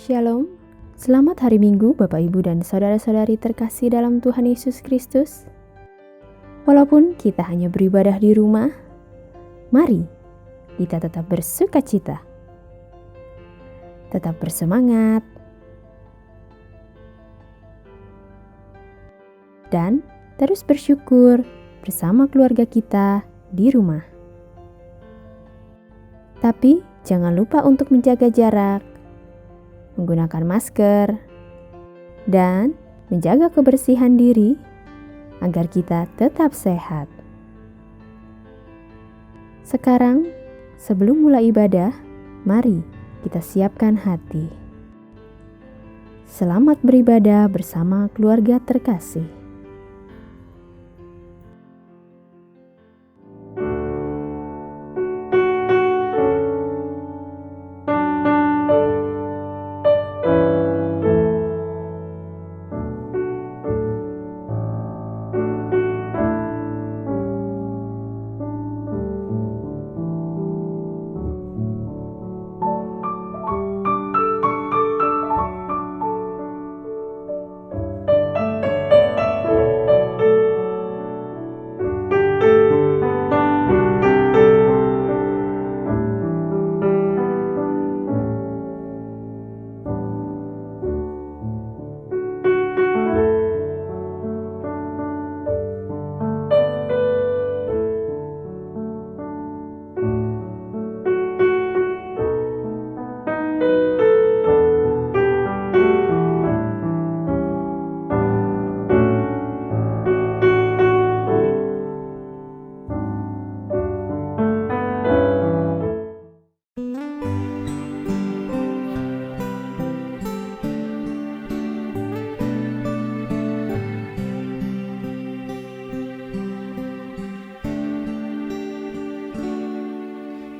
Shalom, selamat hari Minggu Bapak Ibu dan Saudara-saudari terkasih dalam Tuhan Yesus Kristus. Walaupun kita hanya beribadah di rumah, mari kita tetap bersuka cita, tetap bersemangat, dan terus bersyukur bersama keluarga kita di rumah. Tapi jangan lupa untuk menjaga jarak, menggunakan masker, dan menjaga kebersihan diri agar kita tetap sehat. Sekarang, sebelum mulai ibadah, mari kita siapkan hati. Selamat beribadah bersama keluarga terkasih.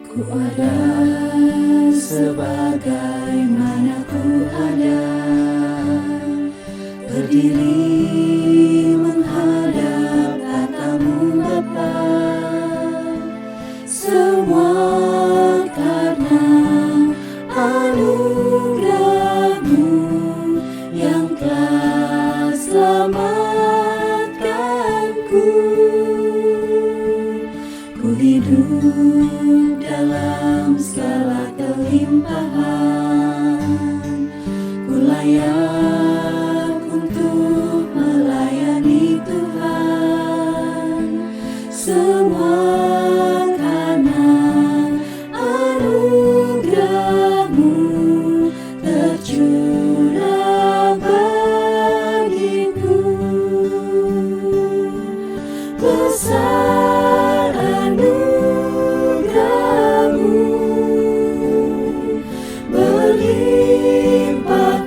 Ku ada sebagaimana ku ada, berdiri menghadap katamu Bapa. Semua karena anugerah-Mu yang telah selamatkanku. Ku hidup dalam segala kelimpahan, ku layak untuk melayani Tuhan. Semua karena anugerah-Mu tercurah bagiku. Besar anugerah-Mu, berlimpah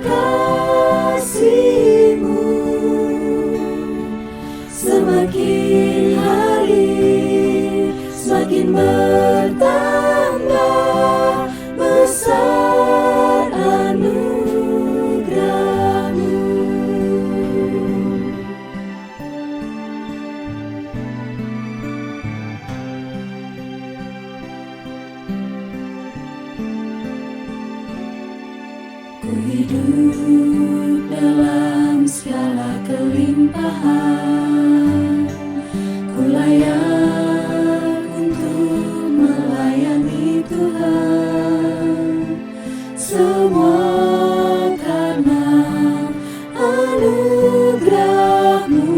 kasih-Mu. Semakin hari semakin bertambah besar anugerah-Mu. Ku hidup dalam segala kelimpahan, ku layak untuk melayani Tuhan. Semua karena anugerah-Mu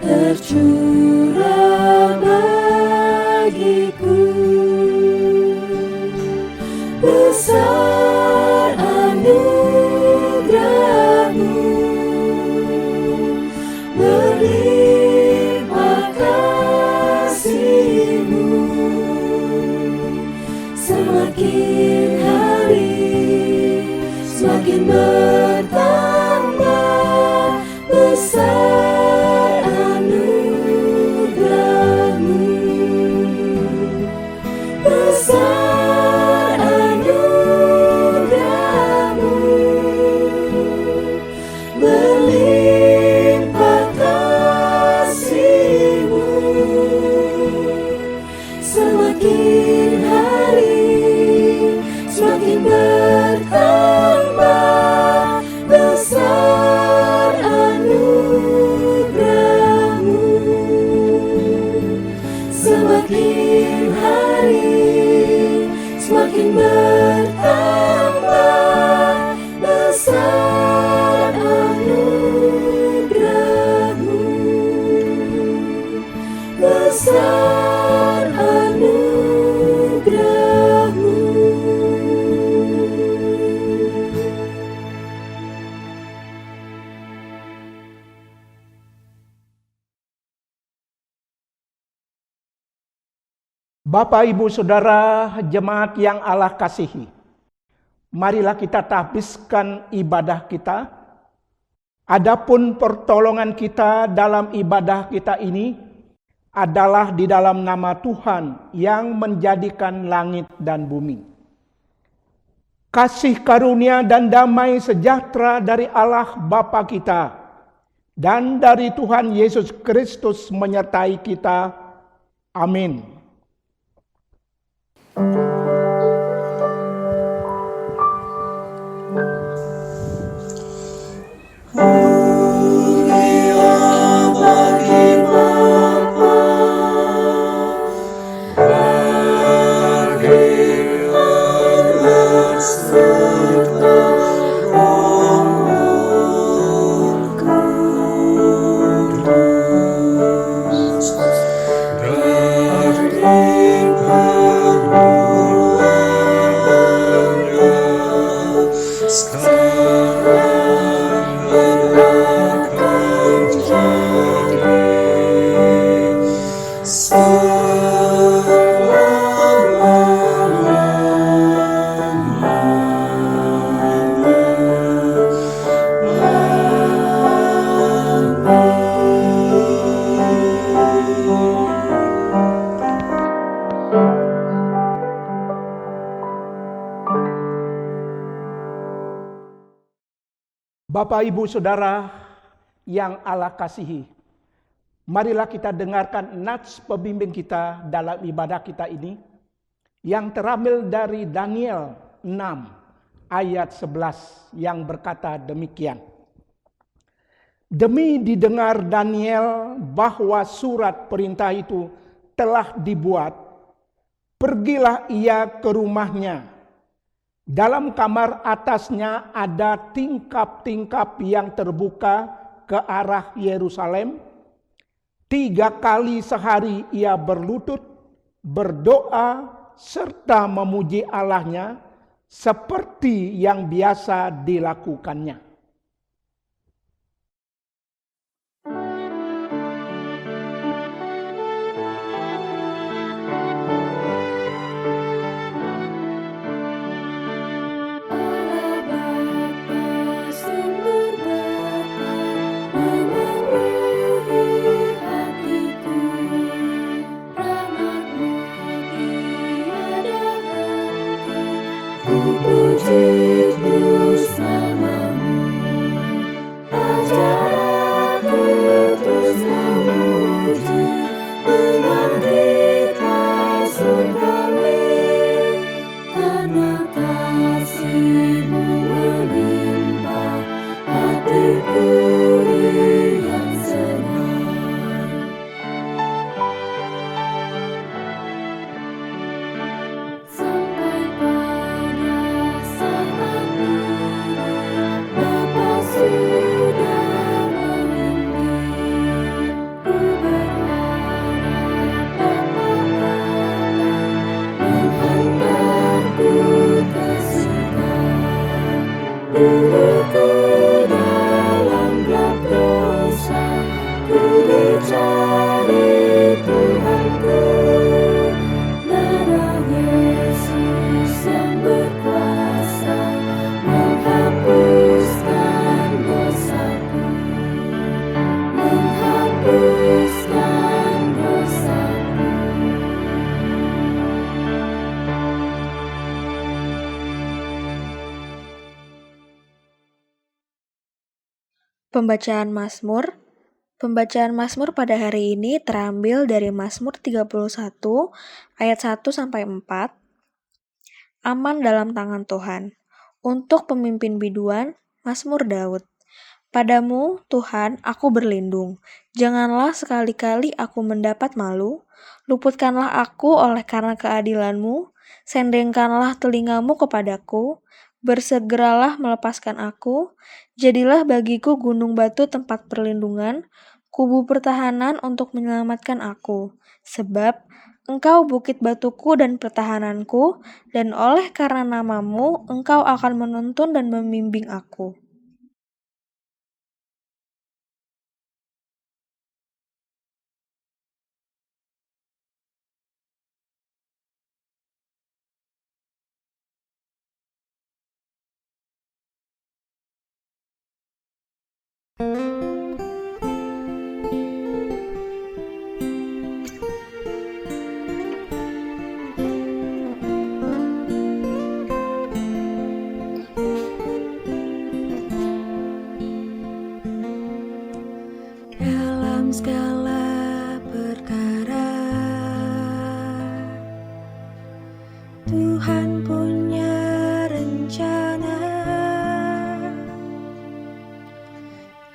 tercurah bagiku. Besar anugerah-Mu, Semakin hari semakin bertambah besar anugerah-Mu, besar anugerah-Mu. Bapak, Ibu, Saudara, jemaat yang Allah kasihi, marilah kita tahbiskan ibadah kita. Adapun pertolongan kita dalam ibadah kita ini adalah di dalam nama Tuhan yang menjadikan langit dan bumi. Kasih karunia dan damai sejahtera dari Allah Bapa kita dan dari Tuhan Yesus Kristus menyertai kita. Amin. Bapak, Ibu, Saudara yang Allah kasihi, marilah kita dengarkan nats pembimbing kita dalam ibadah kita ini yang terambil dari Daniel 6 ayat 11 yang berkata demikian. Demi didengar Daniel bahwa surat perintah itu telah dibuat, pergilah ia ke rumahnya. Dalam kamar atasnya ada tingkap-tingkap yang terbuka ke arah Yerusalem. 3 kali sehari ia berlutut, berdoa, serta memuji Allahnya seperti yang biasa dilakukannya. Pembacaan Mazmur pada hari ini terambil dari Mazmur 31 ayat 1 sampai 4. Aman dalam tangan Tuhan. Untuk pemimpin biduan, Mazmur Daud. Padamu, Tuhan, aku berlindung. Janganlah sekali-kali aku mendapat malu. Luputkanlah aku oleh karena keadilan-Mu. Sendengkanlah telingamu kepadaku. Bersegeralah melepaskan aku. Jadilah bagiku gunung batu tempat perlindungan, kubu pertahanan untuk menyelamatkan aku. Sebab Engkau bukit batuku dan pertahananku, dan oleh karena namamu, Engkau akan menuntun dan membimbing aku. Dalam segala perkara Tuhan punya rencana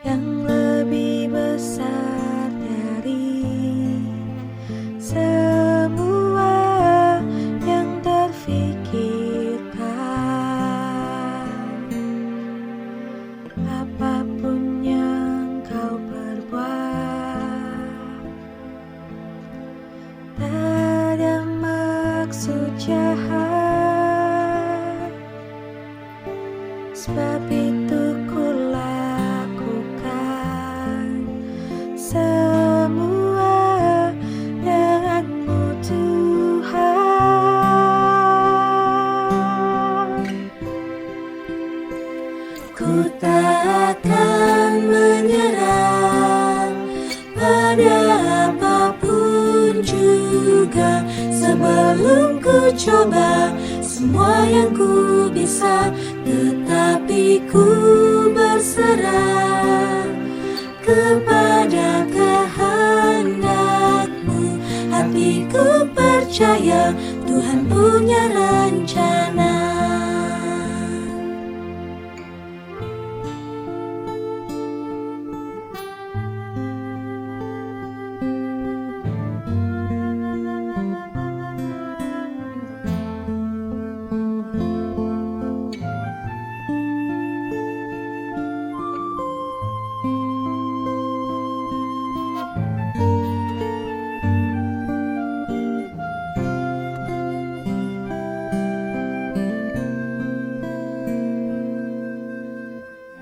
yang lebih besar dari semua yang terfikirkan. Apapun yang kau perbuat, tak ada maksud jahat. Sebab itu ku lakukan semua denganmu, Tuhan. Ku tak akan menyerah pada apapun juga, sebelum ku coba semua yang ku bisa, tetapi ku berserah kepada kehendak-Mu. Hatiku percaya Tuhan punya rencana.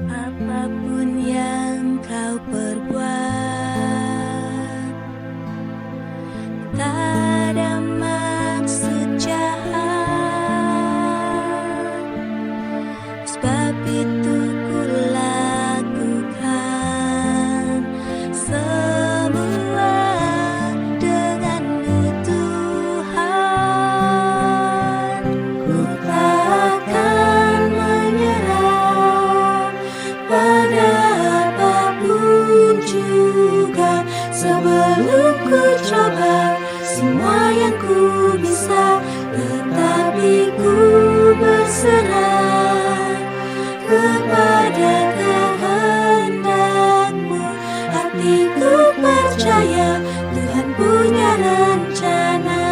Apapun yang kau perbuat, tak ada maksud jahat. Sebab itu ku lakukan semua denganmu, Tuhan. Ku takkan menyerah pada apapun juga, sebelum ku coba semua yang ku bisa, tetapi ku berserah kepada kehendak-Mu. Hatiku percaya Tuhan punya rencana.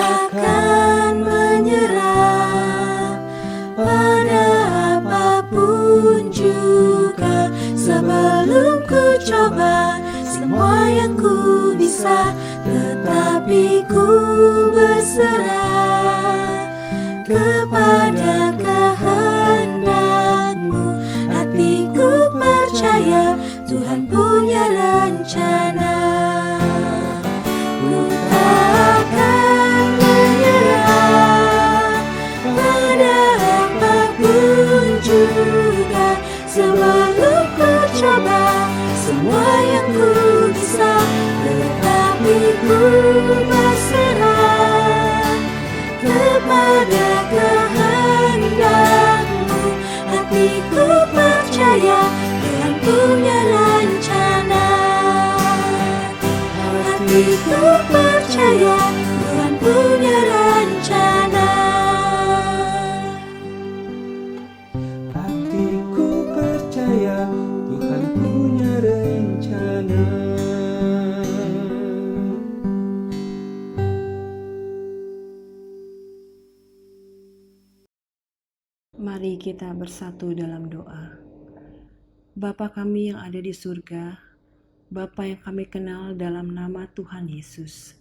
Akan menyerah pada apapun juga, sebelum ku coba semua yang ku bisa, tetapi ku berserah kepada kehendak-Mu. Hatiku percaya Tuhan punya rencana. Ku takkan menyerah pada apapun juga, sebelum ku coba semua yang ku bisa, tetapi ku berserah Hatiku percaya Tuhan punya rencana. Hatiku percaya Tuhan punya rencana. Hatiku percaya Tuhan punya rencana. Mari kita bersatu dalam doa. Bapa kami yang ada di surga, Bapa yang kami kenal dalam nama Tuhan Yesus.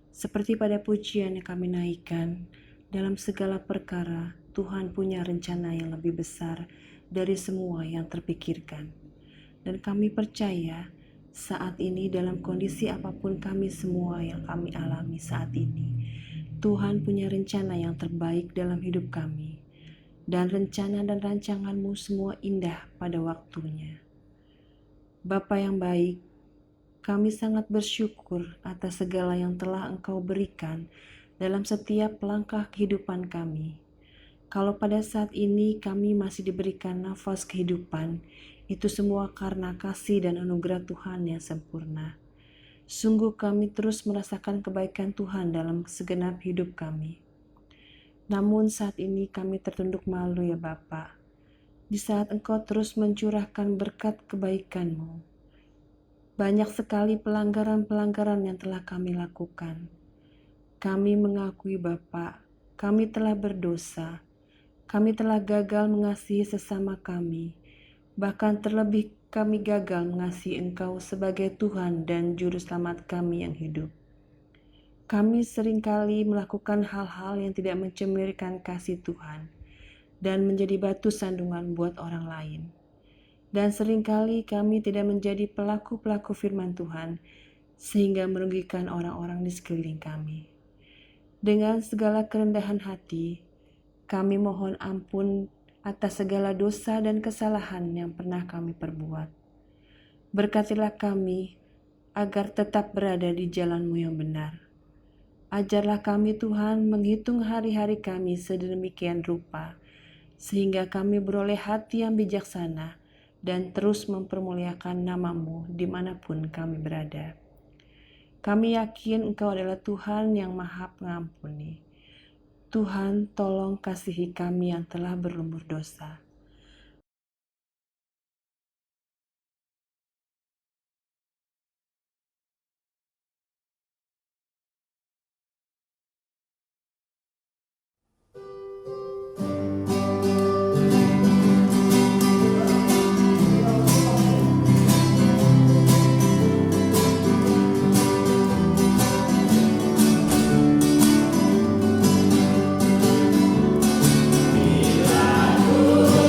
Seperti pada pujian yang kami naikkan, dalam segala perkara Tuhan punya rencana yang lebih besar dari semua yang terpikirkan. Dan kami percaya saat ini dalam kondisi apapun kami semua yang kami alami saat ini, Tuhan punya rencana yang terbaik dalam hidup kami. Dan rencana dan rancangan-Mu semua indah pada waktunya. Bapa yang baik, kami sangat bersyukur atas segala yang telah Engkau berikan dalam setiap langkah kehidupan kami. Kalau pada saat ini kami masih diberikan nafas kehidupan, itu semua karena kasih dan anugerah Tuhan yang sempurna. Sungguh kami terus merasakan kebaikan Tuhan dalam segenap hidup kami. Namun saat ini kami tertunduk malu ya Bapa. Di saat Engkau terus mencurahkan berkat kebaikan-Mu, banyak sekali pelanggaran-pelanggaran yang telah kami lakukan. Kami mengakui Bapa, kami telah berdosa. Kami telah gagal mengasihi sesama kami. Bahkan terlebih kami gagal mengasihi Engkau sebagai Tuhan dan Juru Selamat kami yang hidup. Kami seringkali melakukan hal-hal yang tidak mencemirkan kasih Tuhan dan menjadi batu sandungan buat orang lain. Dan seringkali kami tidak menjadi pelaku-pelaku firman Tuhan sehingga merugikan orang-orang di sekeliling kami. Dengan segala kerendahan hati, kami mohon ampun atas segala dosa dan kesalahan yang pernah kami perbuat. Berkatilah kami agar tetap berada di jalan-Mu yang benar. Ajarlah kami Tuhan menghitung hari-hari kami sedemikian rupa, sehingga kami beroleh hati yang bijaksana dan terus mempermuliakan nama-Mu dimanapun kami berada. Kami yakin Engkau adalah Tuhan yang Maha Pengampuni. Tuhan, tolong kasihi kami yang telah berlumur dosa. Bila ku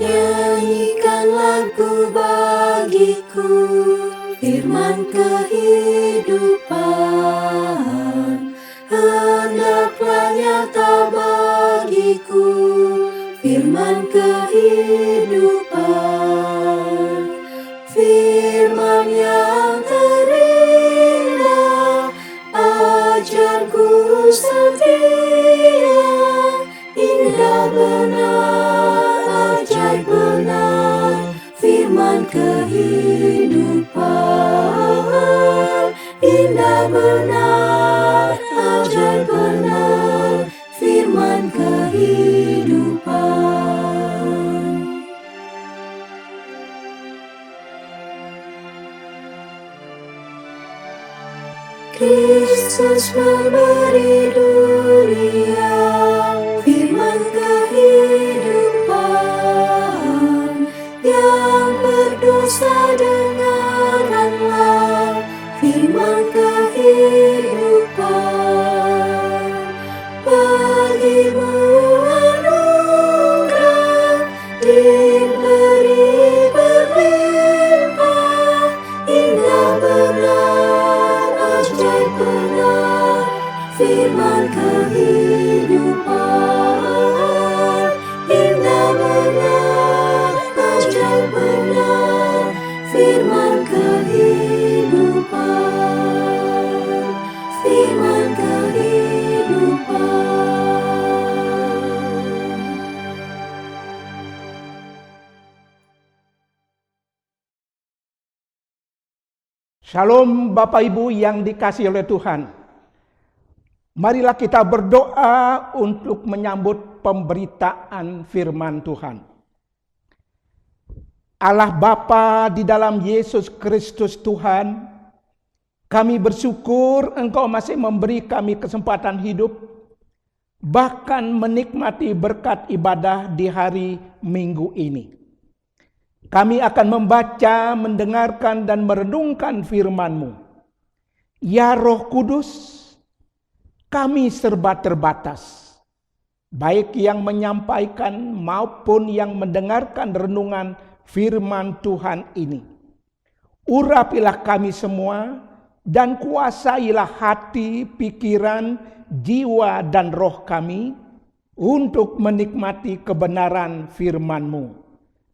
Nyanyikan lagu bagiku, firman kehidupan. Hendaklah nyata bagiku, firman kehidupan. Firman yang terindah, ajarku setia, indah benar, ajaib benar, firman kehidupan. Indah benar, ajaib benar, firman kehidupan. Kristus memberi dunia firman kehidupan. Yang berdosa dengarkanlah firman kehidupan. Bagimu anugerah diberi berlimpah, indah benar, ajaib benar, firman kehidupan. Indah benar, ajaib benar, firman kehidupan. Firman kehidupan. Shalom Bapak Ibu yang dikasihi oleh Tuhan. Marilah kita berdoa untuk menyambut pemberitaan firman Tuhan. Allah Bapa di dalam Yesus Kristus Tuhan, kami bersyukur Engkau masih memberi kami kesempatan hidup, bahkan menikmati berkat ibadah di hari Minggu ini. Kami akan membaca, mendengarkan, dan merenungkan firman-Mu. Ya Roh Kudus, kami serba terbatas, baik yang menyampaikan maupun yang mendengarkan renungan firman Tuhan ini. Urapilah kami semua, dan kuasailah hati, pikiran, jiwa, dan roh kami untuk menikmati kebenaran firman-Mu.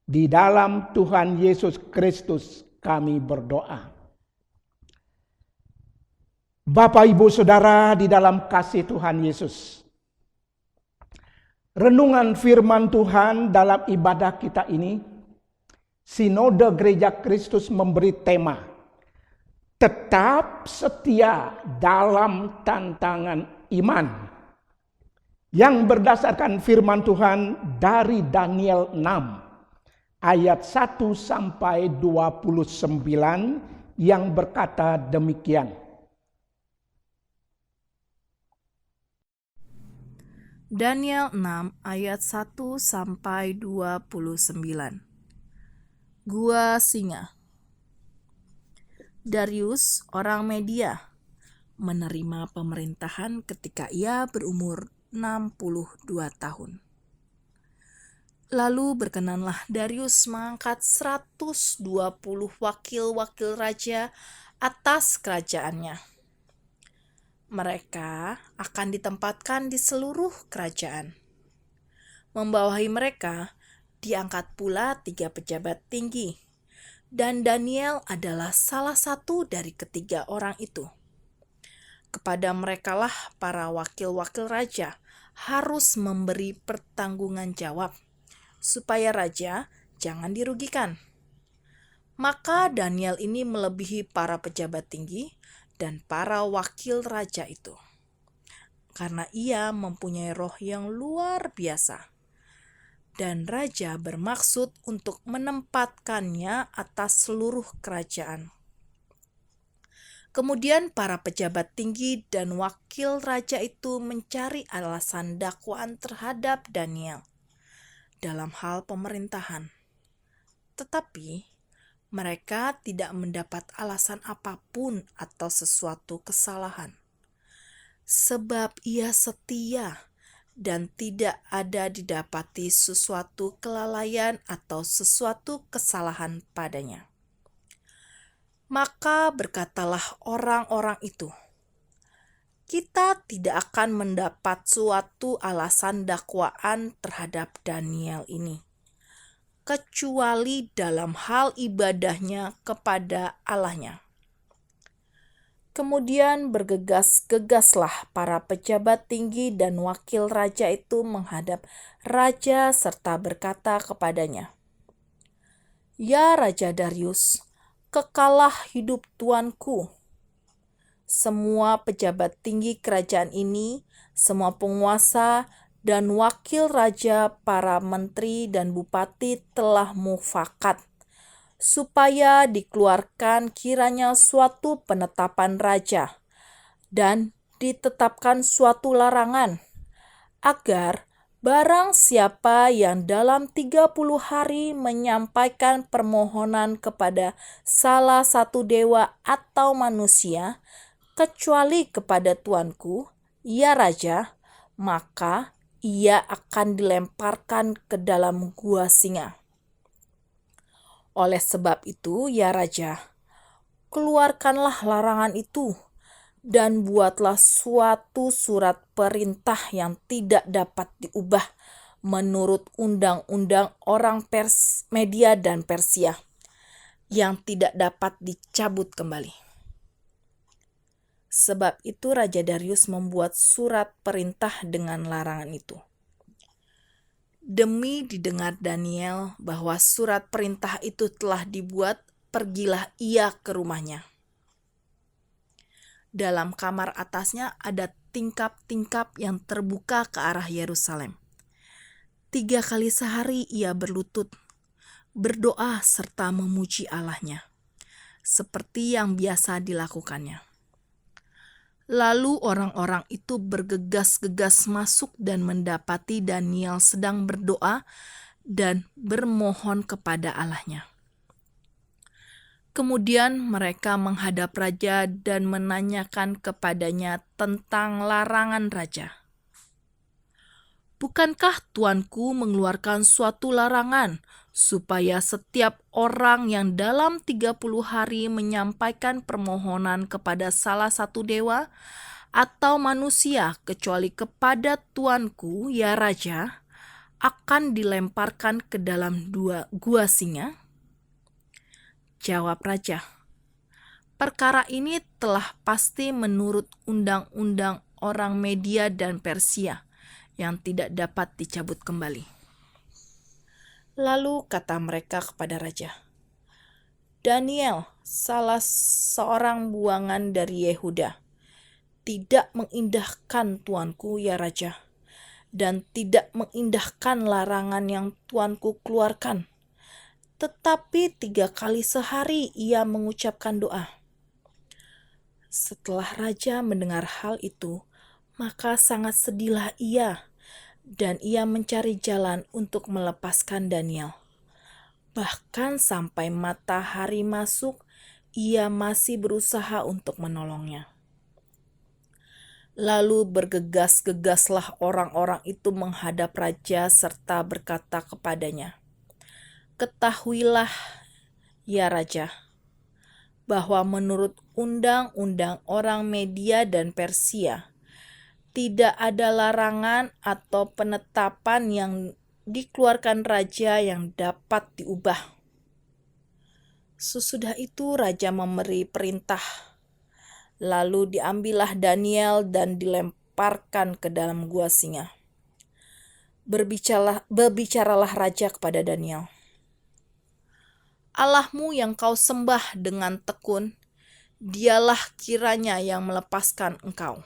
Di dalam Tuhan Yesus Kristus kami berdoa. Bapak, Ibu, Saudara di dalam kasih Tuhan Yesus. Renungan firman Tuhan dalam ibadah kita ini, Sinode Gereja Kristus memberi tema, tetap setia dalam tantangan iman, yang berdasarkan firman Tuhan dari Daniel 6. Ayat 1 sampai 29 yang berkata demikian. Daniel 6 ayat 1 sampai 29. Gua Singa. Darius orang Media menerima pemerintahan ketika ia berumur 62 tahun. Lalu berkenanlah Darius mengangkat 120 wakil-wakil raja atas kerajaannya. Mereka akan ditempatkan di seluruh kerajaan. Membawahi mereka diangkat pula 3 pejabat tinggi, dan Daniel adalah salah satu dari ketiga orang itu. Kepada merekalah para wakil-wakil raja harus memberi pertanggungan jawab, supaya raja jangan dirugikan. Maka Daniel ini melebihi para pejabat tinggi dan para wakil raja itu, karena ia mempunyai roh yang luar biasa. Dan raja bermaksud untuk menempatkannya atas seluruh kerajaan. Kemudian para pejabat tinggi dan wakil raja itu mencari alasan dakwaan terhadap Daniel. dalam hal pemerintahan. Tetapi mereka tidak mendapat alasan apapun atau sesuatu kesalahan. Sebab ia setia dan tidak ada didapati sesuatu kelalaian atau sesuatu kesalahan padanya. Maka berkatalah orang-orang itu, kita tidak akan mendapat suatu alasan dakwaan terhadap Daniel ini, kecuali dalam hal ibadahnya kepada Allahnya. Kemudian bergegas-gegaslah para pejabat tinggi dan wakil raja itu menghadap raja serta berkata kepadanya, "Ya Raja Darius, kekalah hidup tuanku. Semua pejabat tinggi kerajaan ini, semua penguasa dan wakil raja, para menteri dan bupati telah mufakat supaya dikeluarkan kiranya suatu penetapan raja dan ditetapkan suatu larangan agar barang siapa yang dalam 30 hari menyampaikan permohonan kepada salah satu dewa atau manusia, kecuali kepada tuanku, ya Raja, maka ia akan dilemparkan ke dalam gua singa. Oleh sebab itu, ya Raja, keluarkanlah larangan itu dan buatlah suatu surat perintah yang tidak dapat diubah menurut undang-undang orang Media dan Persia, yang tidak dapat dicabut kembali." Sebab itu Raja Darius membuat surat perintah dengan larangan itu. Demi didengar Daniel bahwa surat perintah itu telah dibuat, pergilah ia ke rumahnya. Dalam kamar atasnya ada tingkap-tingkap yang terbuka ke arah Yerusalem. 3 kali sehari ia berlutut, berdoa serta memuji Allahnya, seperti yang biasa dilakukannya. Lalu orang-orang itu bergegas-gegas masuk dan mendapati Daniel sedang berdoa dan bermohon kepada Allahnya. Kemudian mereka menghadap raja dan menanyakan kepadanya tentang larangan raja. "Bukankah tuanku mengeluarkan suatu larangan supaya setiap orang yang dalam 30 hari menyampaikan permohonan kepada salah satu dewa atau manusia kecuali kepada tuanku, ya Raja, akan dilemparkan ke dalam gua singa?" Jawab raja, "Perkara ini telah pasti menurut undang-undang orang Media dan Persia yang tidak dapat dicabut kembali." Lalu kata mereka kepada raja, "Daniel, salah seorang buangan dari Yehuda, tidak mengindahkan tuanku, ya Raja, dan tidak mengindahkan larangan yang tuanku keluarkan. Tetapi 3 kali sehari ia mengucapkan doa." Setelah raja mendengar hal itu, maka sangat sedihlah ia, dan ia mencari jalan untuk melepaskan Daniel. Bahkan sampai matahari masuk, ia masih berusaha untuk menolongnya. Lalu bergegas-gegaslah orang-orang itu menghadap raja serta berkata kepadanya, "Ketahuilah, ya Raja, bahwa menurut undang-undang orang Media dan Persia, tidak ada larangan atau penetapan yang dikeluarkan raja yang dapat diubah." Sesudah itu raja memberi perintah, lalu diambillah Daniel dan dilemparkan ke dalam gua singa. Berbicaralah raja kepada Daniel, "Allahmu yang kau sembah dengan tekun, dialah kiranya yang melepaskan engkau."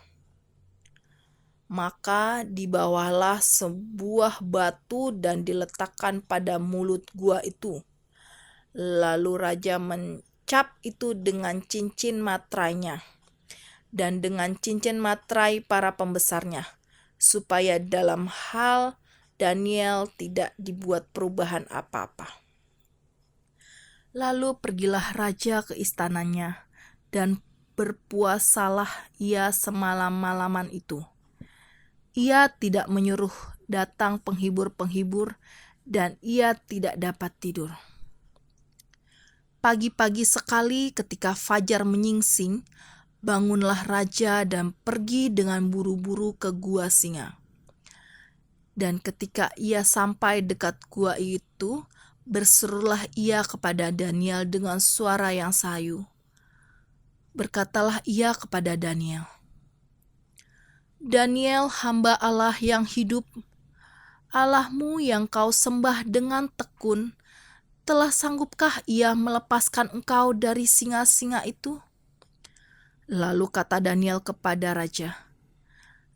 Maka dibawalah sebuah batu dan diletakkan pada mulut gua itu. Lalu raja mencap itu dengan cincin materainya dan dengan cincin materai para pembesarnya, supaya Daniel tidak dibuat perubahan apa-apa. Lalu pergilah raja ke istananya, dan berpuasalah ia semalam-malaman itu. Ia tidak menyuruh datang penghibur-penghibur, dan ia tidak dapat tidur. Pagi-pagi sekali ketika fajar menyingsing, bangunlah raja dan pergi dengan buru-buru ke gua singa. Dan ketika ia sampai dekat gua itu, berserulah ia kepada Daniel dengan suara yang sayu. Berkatalah ia kepada Daniel, "Daniel, hamba Allah yang hidup, Allahmu yang kau sembah dengan tekun, telah sanggupkah ia melepaskan engkau dari singa-singa itu?" Lalu kata Daniel kepada raja,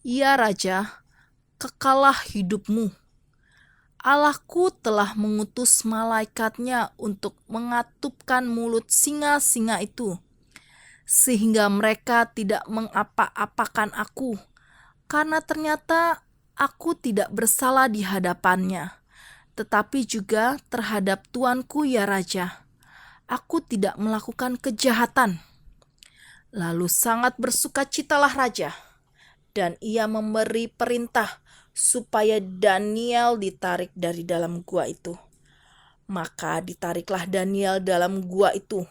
"Ya Raja, kekalah hidupmu. Allahku telah mengutus malaikatnya untuk mengatupkan mulut singa-singa itu, sehingga mereka tidak mengapa-apakan aku, karena ternyata aku tidak bersalah di hadapannya, tetapi juga terhadap tuanku ya Raja. Aku tidak melakukan kejahatan." Lalu sangat bersukacitalah raja, dan ia memberi perintah supaya Daniel ditarik dari dalam gua itu. Maka ditariklah Daniel dalam gua itu,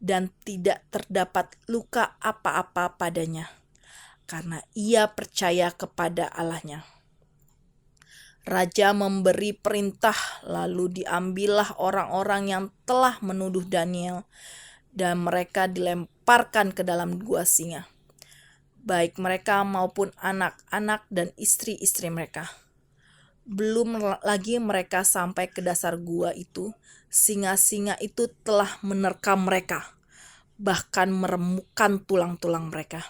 dan tidak terdapat luka apa-apa padanya, karena ia percaya kepada Allahnya. Raja memberi perintah, lalu diambillah orang-orang yang telah menuduh Daniel, dan mereka dilemparkan ke dalam gua singa, baik mereka maupun anak-anak dan istri-istri mereka. Belum lagi mereka sampai ke dasar gua itu, singa-singa itu telah menerkam mereka, bahkan meremukkan tulang-tulang mereka.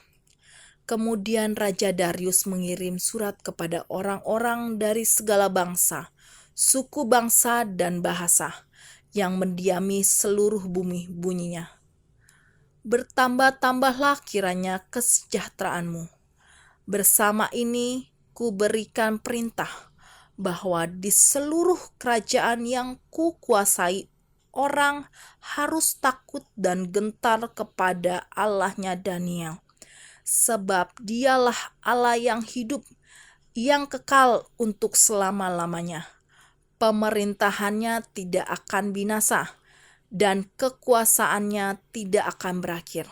Kemudian Raja Darius mengirim surat kepada orang-orang dari segala bangsa, suku bangsa, dan bahasa yang mendiami seluruh bumi bunyinya, "Bertambah-tambahlah kiranya kesejahteraanmu. Bersama ini ku berikan perintah bahwa di seluruh kerajaan yang ku kuasai orang harus takut dan gentar kepada Allahnya Daniel, sebab dialah Allah yang hidup, yang kekal untuk selama-lamanya. Pemerintahannya tidak akan binasa, dan kekuasaannya tidak akan berakhir.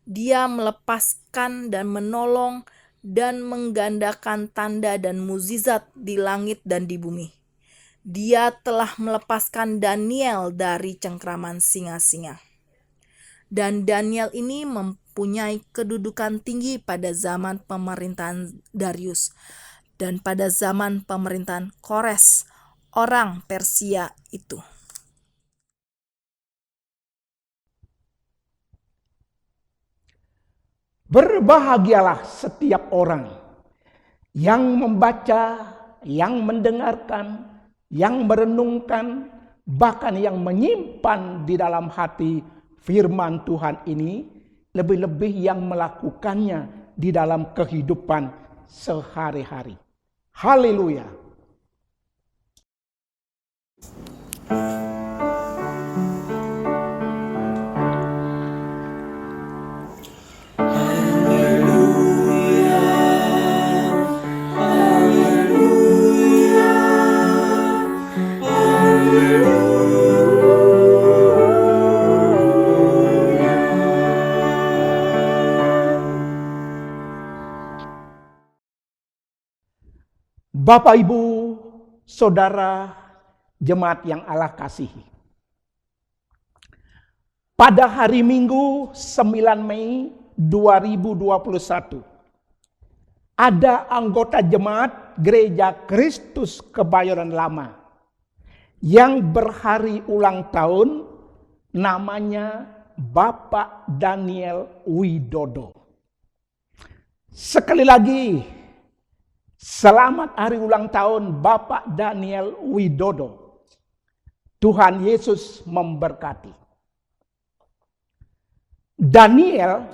Dia melepaskan dan menolong dan menggandakan tanda dan mukjizat di langit dan di bumi. Dia telah melepaskan Daniel dari cengkraman singa-singa." Dan Daniel ini mempunyai kedudukan tinggi pada zaman pemerintahan Darius dan pada zaman pemerintahan Kores, orang Persia itu. Berbahagialah setiap orang yang membaca, yang mendengarkan, yang merenungkan, bahkan yang menyimpan di dalam hati firman Tuhan ini, lebih-lebih yang melakukannya di dalam kehidupan sehari-hari. Haleluya. Bapak, Ibu, Saudara, jemaat yang Allah kasihi. Pada hari Minggu 9 Mei 2021, ada anggota jemaat Gereja Kristus Kebayoran Lama yang berhari ulang tahun, namanya Bapak Daniel Widodo. Sekali lagi, selamat hari ulang tahun Bapak Daniel Widodo. Tuhan Yesus memberkati. Daniel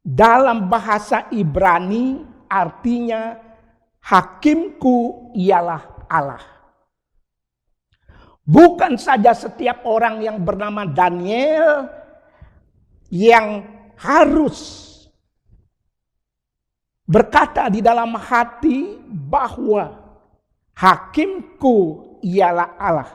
dalam bahasa Ibrani artinya hakimku ialah Allah. Bukan saja setiap orang yang bernama Daniel yang harus berkata di dalam hati bahwa hakimku ialah Allah.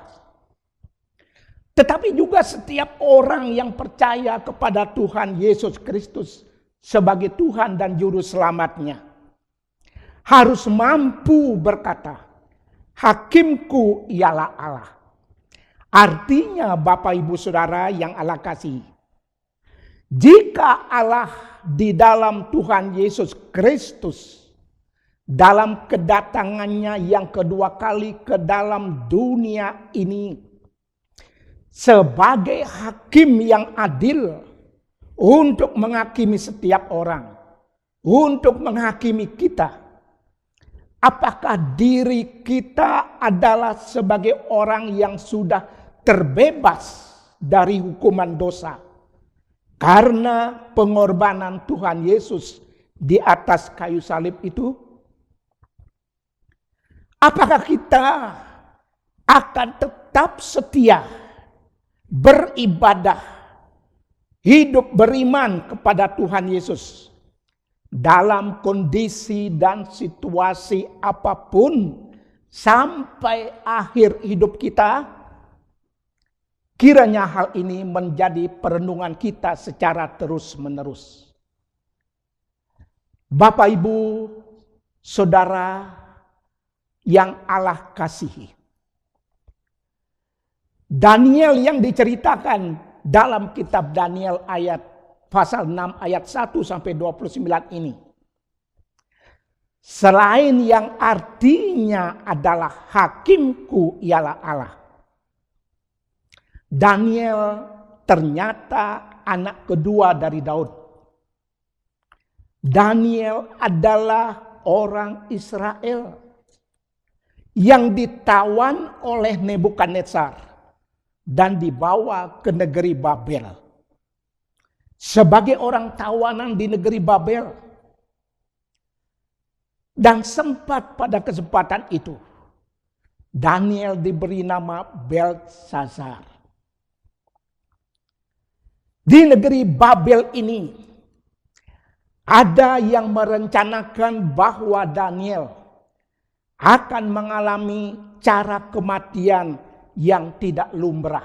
Tetapi juga setiap orang yang percaya kepada Tuhan Yesus Kristus sebagai Tuhan dan Juru Selamatnya harus mampu berkata, hakimku ialah Allah. Artinya Bapak Ibu Saudara yang Allah kasihi, jika Allah di dalam Tuhan Yesus Kristus dalam kedatangannya yang kedua kali ke dalam dunia ini sebagai hakim yang adil untuk menghakimi setiap orang, untuk menghakimi kita, apakah diri kita adalah sebagai orang yang sudah terbebas dari hukuman dosa karena pengorbanan Tuhan Yesus di atas kayu salib itu? Apakah kita akan tetap setia beribadah, hidup beriman kepada Tuhan Yesus dalam kondisi dan situasi apapun sampai akhir hidup kita? Kiranya hal ini menjadi perenungan kita secara terus-menerus. Bapak, Ibu, Saudara yang Allah kasihi, Daniel yang diceritakan dalam kitab Daniel ayat pasal 6 ayat 1 sampai 29 ini, selain yang artinya adalah hakimku ialah Allah, Daniel ternyata anak kedua dari Daud. Daniel adalah orang Israel yang ditawan oleh Nebukadnezar dan dibawa ke negeri Babel. Sebagai orang tawanan di negeri Babel. Dan sempat pada kesempatan itu Daniel diberi nama Belsazar. Di negeri Babel ini ada yang merencanakan bahwa Daniel akan mengalami cara kematian yang tidak lumrah.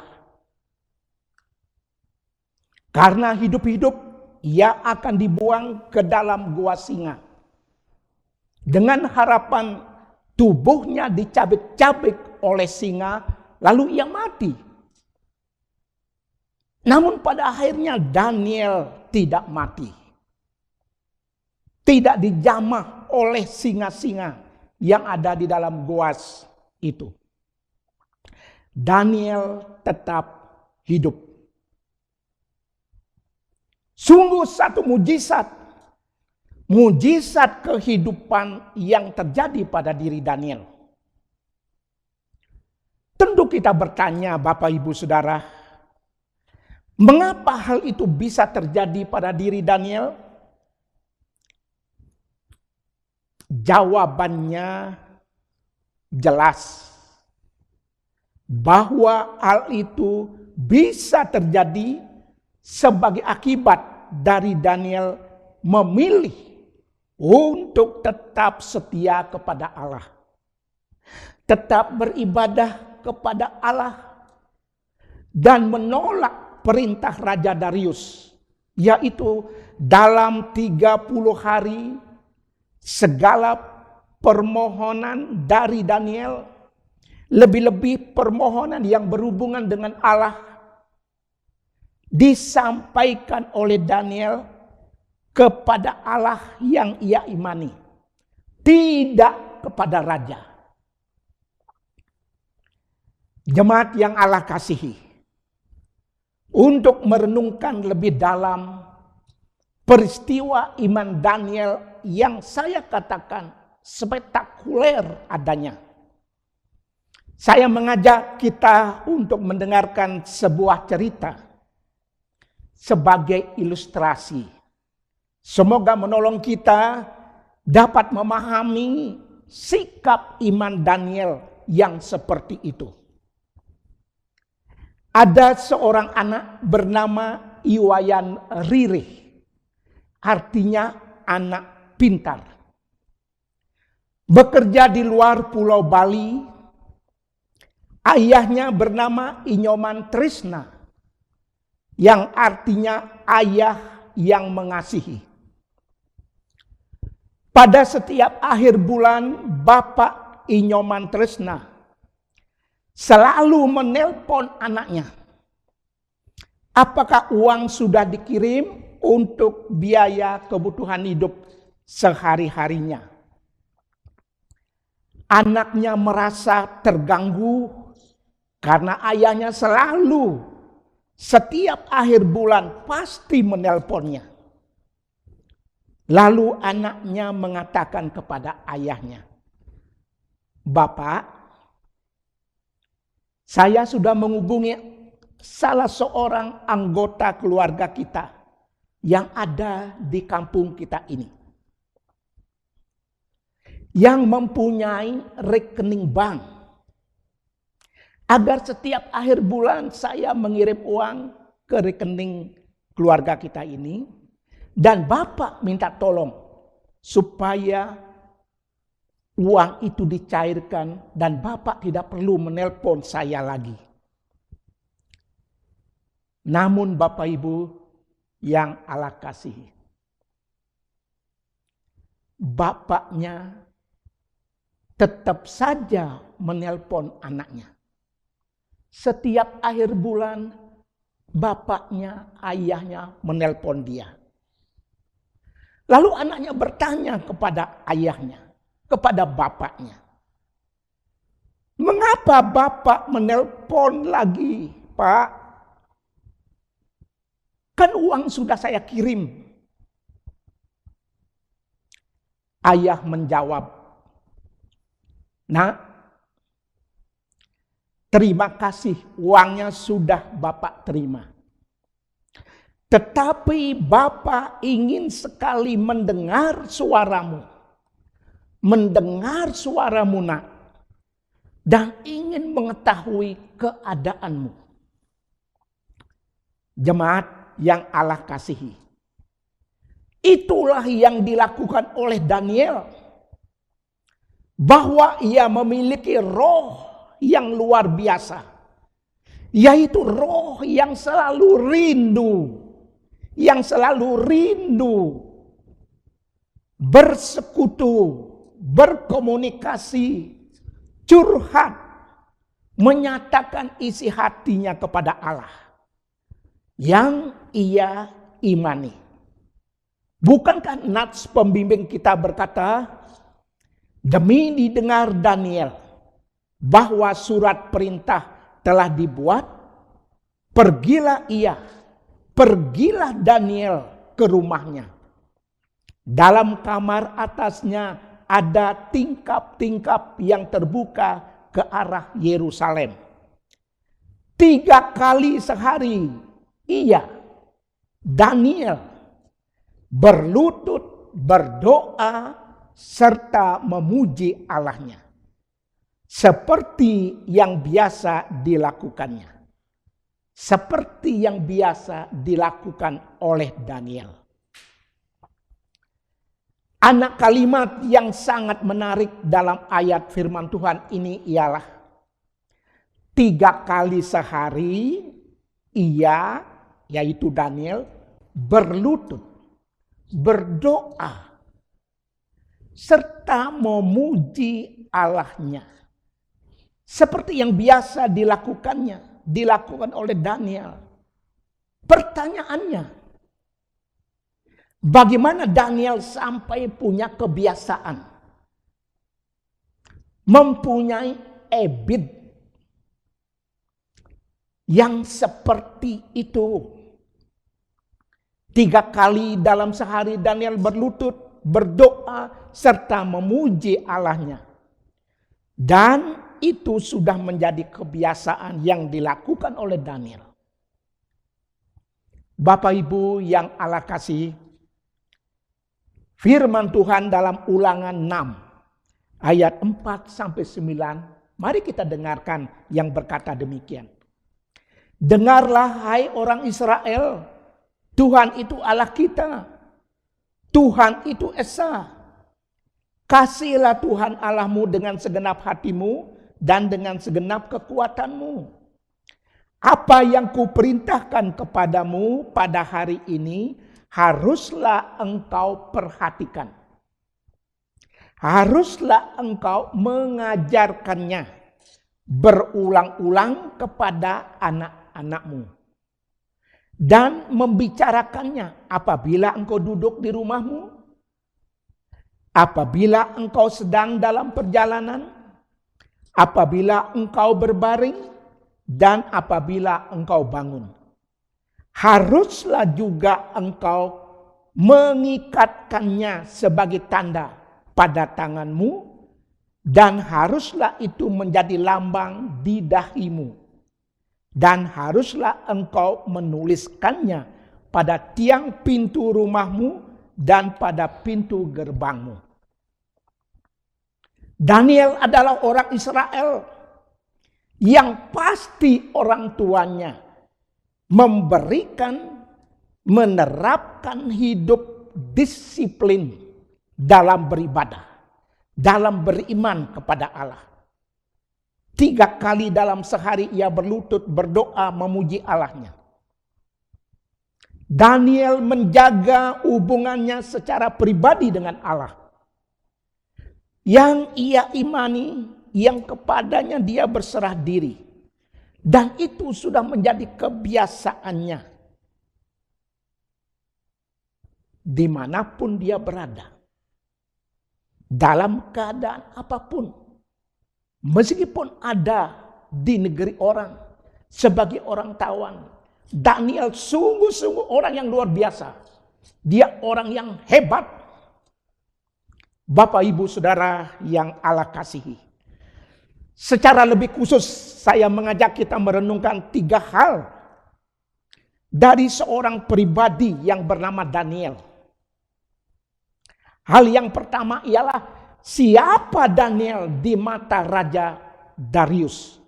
Karena hidup-hidup ia akan dibuang ke dalam gua singa. Dengan harapan tubuhnya dicabik-cabik oleh singa lalu ia mati. Namun pada akhirnya Daniel tidak mati. Tidak dijamah oleh singa-singa yang ada di dalam gua itu. Daniel tetap hidup. Sungguh satu mujizat. Mujizat kehidupan yang terjadi pada diri Daniel. Tentu kita bertanya Bapak Ibu Saudara, mengapa hal itu bisa terjadi pada diri Daniel? Jawabannya jelas. Bahwa hal itu bisa terjadi sebagai akibat dari Daniel memilih untuk tetap setia kepada Allah. Tetap beribadah kepada Allah. Dan menolak perintah Raja Darius, yaitu dalam 30 hari segala permohonan dari Daniel, lebih-lebih permohonan yang berhubungan dengan Allah, disampaikan oleh Daniel kepada Allah yang ia imani, tidak kepada raja. Jemaat yang Allah kasihi, untuk merenungkan lebih dalam peristiwa iman Daniel yang saya katakan spektakuler adanya, saya mengajak kita untuk mendengarkan sebuah cerita sebagai ilustrasi. Semoga menolong kita dapat memahami sikap iman Daniel yang seperti itu. Ada seorang anak bernama Iwayan Ririh, artinya anak pintar. Bekerja di luar Pulau Bali. Ayahnya bernama Inyoman Trisna, yang artinya ayah yang mengasihi. Pada setiap akhir bulan, Bapak Inyoman Trisna selalu menelpon anaknya. Apakah uang sudah dikirim untuk biaya kebutuhan hidup sehari-harinya? Anaknya merasa terganggu karena ayahnya selalu setiap akhir bulan pasti menelponnya. Lalu anaknya mengatakan kepada ayahnya, "Bapak, saya sudah menghubungi salah seorang anggota keluarga kita yang ada di kampung kita ini, yang mempunyai rekening bank, agar setiap akhir bulan saya mengirim uang ke rekening keluarga kita ini, dan Bapak minta tolong supaya uang itu dicairkan dan Bapak tidak perlu menelpon saya lagi." Namun Bapak Ibu yang Allah kasihi, bapaknya tetap saja menelpon anaknya. Setiap akhir bulan bapaknya, ayahnya menelpon dia. Lalu anaknya bertanya kepada ayahnya, kepada bapaknya, "Mengapa Bapak menelpon lagi, Pak? Kan uang sudah saya kirim." Ayah menjawab, "Nak, terima kasih, uangnya sudah Bapak terima. Tetapi Bapak ingin sekali mendengar suaramu. Mendengar suaramu, Nak. Dan ingin mengetahui keadaanmu." Jemaat yang Allah kasihi, itulah yang dilakukan oleh Daniel. Bahwa ia memiliki roh yang luar biasa. Yaitu roh yang selalu rindu. Yang selalu rindu bersekutu, berkomunikasi, curhat, menyatakan isi hatinya kepada Allah yang ia imani. Bukankah nats pembimbing kita berkata, demi didengar Daniel bahwa surat perintah telah dibuat, pergilah Daniel ke rumahnya. Dalam kamar atasnya ada tingkap-tingkap yang terbuka ke arah Yerusalem. 3 kali sehari Daniel berlutut, berdoa, serta memuji Allahnya. Seperti yang biasa dilakukannya. Seperti yang biasa dilakukan oleh Daniel. Anak kalimat yang sangat menarik dalam ayat firman Tuhan ini ialah 3 kali sehari yaitu Daniel, berlutut, berdoa, serta memuji Allahnya. Seperti yang biasa dilakukan oleh Daniel. Pertanyaannya, bagaimana Daniel sampai punya kebiasaan, mempunyai habit yang seperti itu? 3 kali dalam sehari Daniel berlutut, berdoa, serta memuji Allahnya. Dan itu sudah menjadi kebiasaan yang dilakukan oleh Daniel. Bapak Ibu yang Allah kasih, firman Tuhan dalam Ulangan 6 ayat 4-9. Mari kita dengarkan yang berkata demikian. Dengarlah hai orang Israel, Tuhan itu Allah kita. Tuhan itu Esa. Kasihilah Tuhan Allahmu dengan segenap hatimu dan dengan segenap kekuatanmu. Apa yang kuperintahkan kepadamu pada hari ini haruslah engkau perhatikan. Haruslah engkau mengajarkannya berulang-ulang kepada anak-anakmu. Dan membicarakannya apabila engkau duduk di rumahmu, apabila engkau sedang dalam perjalanan, apabila engkau berbaring, dan apabila engkau bangun. Haruslah juga engkau mengikatkannya sebagai tanda pada tanganmu, dan haruslah itu menjadi lambang di dahimu. Dan haruslah engkau menuliskannya pada tiang pintu rumahmu dan pada pintu gerbangmu. Daniel adalah orang Israel yang pasti orang tuanya menerapkan hidup disiplin dalam beribadah, dalam beriman kepada Allah. 3 kali dalam sehari ia berlutut berdoa memuji Allahnya. Daniel menjaga hubungannya secara pribadi dengan Allah. Yang ia imani, yang kepadanya dia berserah diri. Dan itu sudah menjadi kebiasaannya. Dimanapun dia berada. Dalam keadaan apapun. Meskipun ada di negeri orang. Sebagai orang tawan. Daniel sungguh-sungguh orang yang luar biasa. Dia orang yang hebat. Bapak, Ibu, Saudara yang Allah kasihi. Secara lebih khusus saya mengajak kita merenungkan 3 hal dari seorang pribadi yang bernama Daniel. Hal yang pertama ialah siapa Daniel di mata Raja Darius.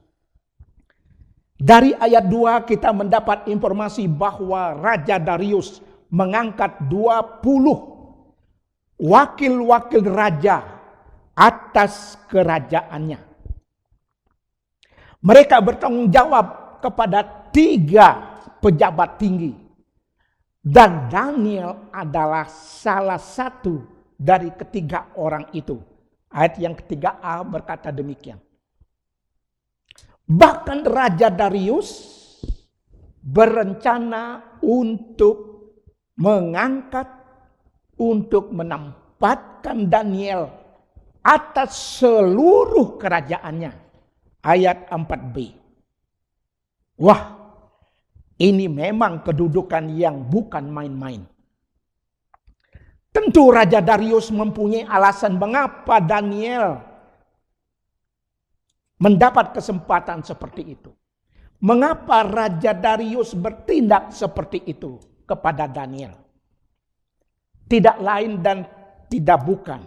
Dari ayat 2 kita mendapat informasi bahwa Raja Darius mengangkat 20 wakil-wakil raja atas kerajaannya. Mereka bertanggung jawab kepada 3 pejabat tinggi. Dan Daniel adalah salah satu dari ketiga orang itu. Ayat yang ketiga A berkata demikian. Bahkan Raja Darius berencana untuk mengangkat, untuk menempatkan Daniel atas seluruh kerajaannya. Ayat 4b. Wah, ini memang kedudukan yang bukan main-main. Tentu Raja Darius mempunyai alasan mengapa Daniel mendapat kesempatan seperti itu. Mengapa Raja Darius bertindak seperti itu kepada Daniel? Tidak lain dan tidak bukan.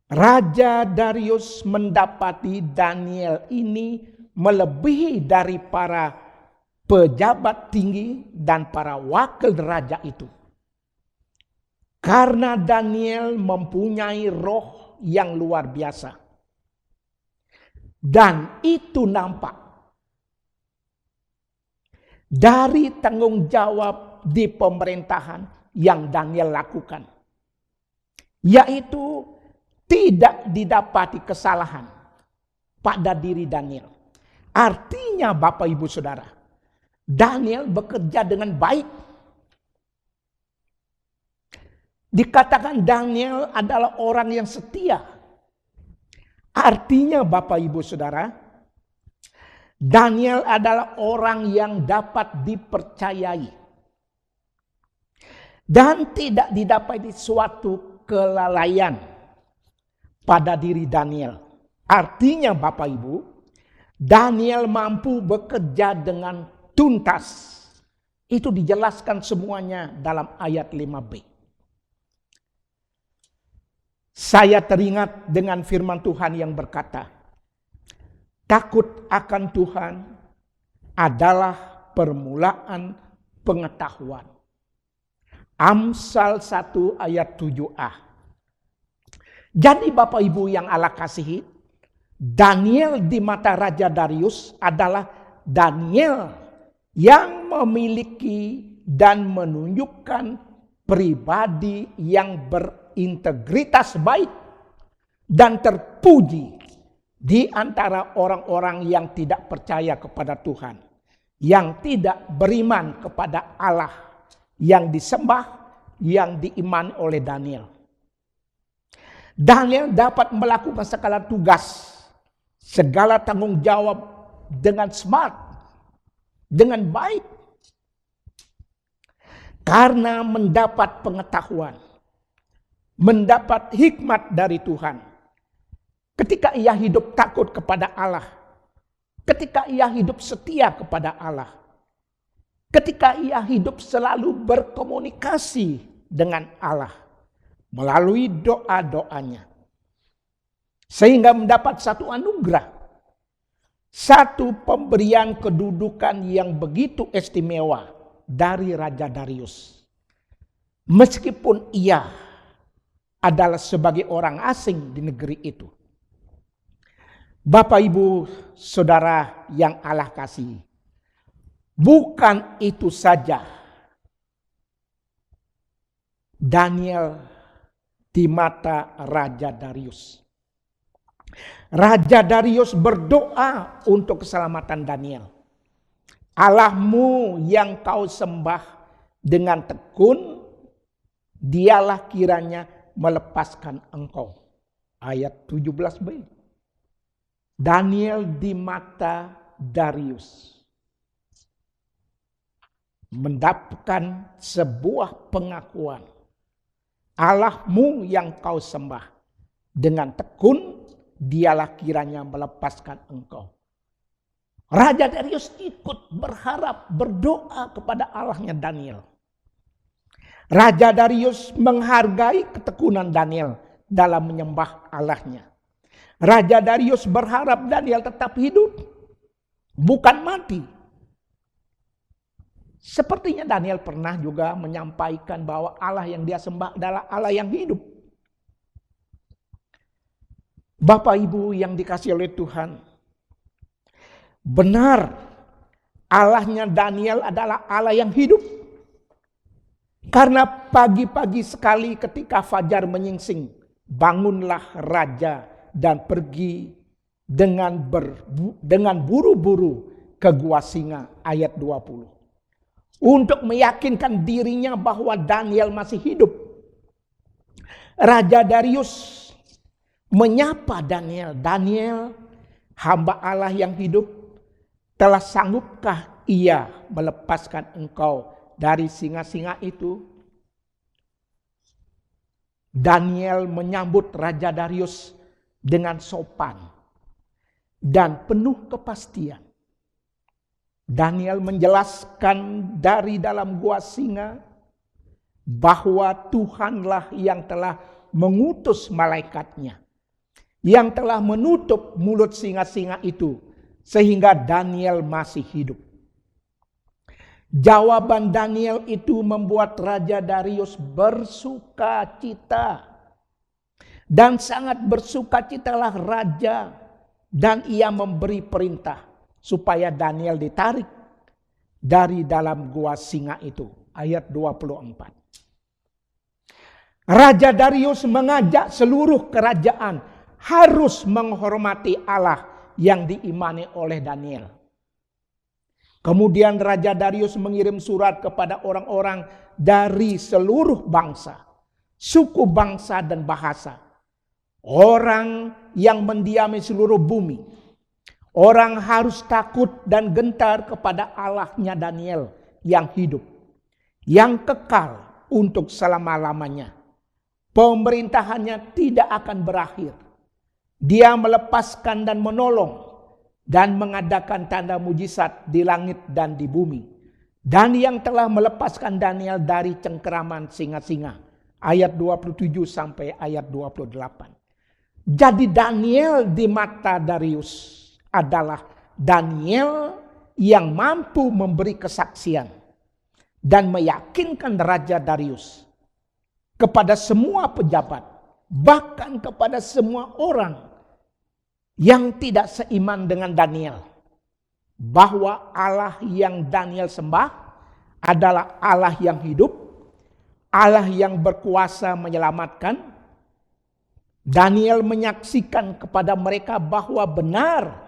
Raja Darius mendapati Daniel ini melebihi dari para pejabat tinggi dan para wakil raja itu. Karena Daniel mempunyai roh yang luar biasa. Dan itu nampak dari tanggung jawab di pemerintahan yang Daniel lakukan. Yaitu tidak didapati kesalahan pada diri Daniel. Artinya Bapak Ibu Saudara, Daniel bekerja dengan baik. Dikatakan Daniel adalah orang yang setia. Artinya Bapak Ibu Saudara, Daniel adalah orang yang dapat dipercayai. Dan tidak didapati suatu kelalaian pada diri Daniel. Artinya Bapak Ibu, Daniel mampu bekerja dengan tuntas. Itu dijelaskan semuanya dalam ayat 5b. Saya teringat dengan firman Tuhan yang berkata, takut akan Tuhan adalah permulaan pengetahuan. Amsal 1 ayat 7a. Jadi Bapak Ibu yang Allah kasihi, Daniel di mata Raja Darius adalah Daniel yang memiliki dan menunjukkan pribadi yang berintegritas baik dan terpuji di antara orang-orang yang tidak percaya kepada Tuhan, yang tidak beriman kepada Allah yang disembah, yang diimani oleh Daniel. Daniel dapat melakukan segala tugas, segala tanggung jawab dengan smart, dengan baik. Karena mendapat pengetahuan, mendapat hikmat dari Tuhan. Ketika ia hidup takut kepada Allah, ketika ia hidup setia kepada Allah, ketika ia hidup selalu berkomunikasi dengan Allah melalui doa-doanya, sehingga mendapat satu anugerah, satu pemberian kedudukan yang begitu istimewa dari Raja Darius. Meskipun ia adalah sebagai orang asing di negeri itu. Bapak Ibu Saudara yang Allah kasihi, bukan itu saja Daniel di mata Raja Darius. Raja Darius berdoa untuk keselamatan Daniel. Allahmu yang kau sembah dengan tekun, dialah kiranya melepaskan engkau. Ayat 17b. Daniel di mata Darius mendapatkan sebuah pengakuan. Allahmu yang kau sembah dengan tekun, dialah kiranya melepaskan engkau. Raja Darius ikut berharap, berdoa kepada Allahnya Daniel. Raja Darius menghargai ketekunan Daniel dalam menyembah Allahnya. Raja Darius berharap Daniel tetap hidup, bukan mati. Sepertinya Daniel pernah juga menyampaikan bahwa Allah yang dia sembah adalah Allah yang hidup. Bapak Ibu yang dikasihi oleh Tuhan, benar Allahnya Daniel adalah Allah yang hidup. Karena pagi-pagi sekali ketika fajar menyingsing, bangunlah raja dan pergi dengan buru-buru ke gua singa, ayat 20. Untuk meyakinkan dirinya bahwa Daniel masih hidup. Raja Darius menyapa Daniel. Daniel, hamba Allah yang hidup, telah sanggupkah ia melepaskan engkau dari singa-singa itu? Daniel menyambut Raja Darius dengan sopan dan penuh kepastian. Daniel menjelaskan dari dalam gua singa bahwa Tuhanlah yang telah mengutus malaikatnya, yang telah menutup mulut singa-singa itu, sehingga Daniel masih hidup. Jawaban Daniel itu membuat Raja Darius bersuka cita. Dan sangat bersukacitalah raja, dan ia memberi perintah supaya Daniel ditarik dari dalam gua singa itu. Ayat 24. Raja Darius mengajak seluruh kerajaan harus menghormati Allah yang diimani oleh Daniel. Kemudian Raja Darius mengirim surat kepada orang-orang dari seluruh bangsa, suku bangsa dan bahasa. Orang yang mendiami seluruh bumi. Orang harus takut dan gentar kepada Allahnya Daniel yang hidup, yang kekal untuk selama-lamanya. Pemerintahannya tidak akan berakhir. Dia melepaskan dan menolong dan mengadakan tanda mujizat di langit dan di bumi. Dan yang telah melepaskan Daniel dari cengkeraman singa-singa ayat 27 sampai ayat 28. Jadi Daniel di mata Darius adalah Daniel yang mampu memberi kesaksian dan meyakinkan Raja Darius kepada semua pejabat, bahkan kepada semua orang yang tidak seiman dengan Daniel, bahwa Allah yang Daniel sembah adalah Allah yang hidup, Allah yang berkuasa menyelamatkan. Daniel menyaksikan kepada mereka bahwa benar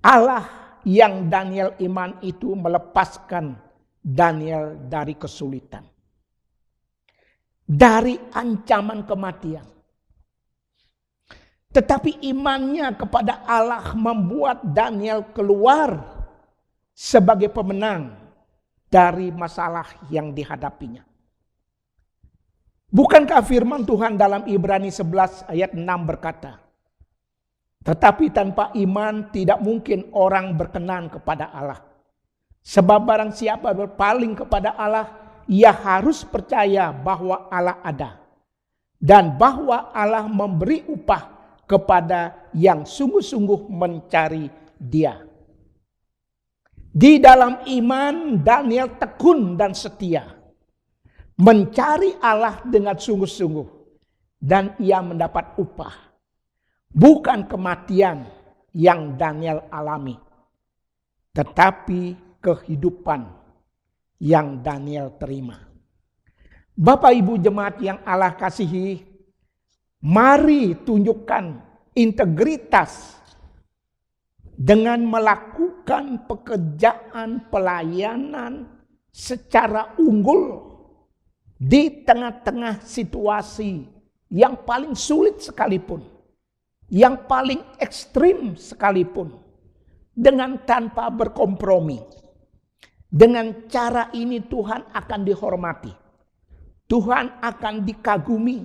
Allah yang Daniel iman itu melepaskan Daniel dari kesulitan, dari ancaman kematian. Tetapi imannya kepada Allah membuat Daniel keluar sebagai pemenang dari masalah yang dihadapinya. Bukankah firman Tuhan dalam Ibrani 11 ayat 6 berkata, tetapi tanpa iman tidak mungkin orang berkenan kepada Allah. Sebab barang siapa berpaling kepada Allah, ia harus percaya bahwa Allah ada. Dan bahwa Allah memberi upah kepada yang sungguh-sungguh mencari Dia. Di dalam iman Daniel tekun dan setia, mencari Allah dengan sungguh-sungguh, dan ia mendapat upah. Bukan kematian yang Daniel alami, tetapi kehidupan yang Daniel terima. Bapak Ibu jemaat yang Allah kasihi, mari tunjukkan integritas dengan melakukan pekerjaan pelayanan secara unggul di tengah-tengah situasi yang paling sulit sekalipun, yang paling ekstrim sekalipun, dengan tanpa berkompromi. Dengan cara ini Tuhan akan dihormati, Tuhan akan dikagumi,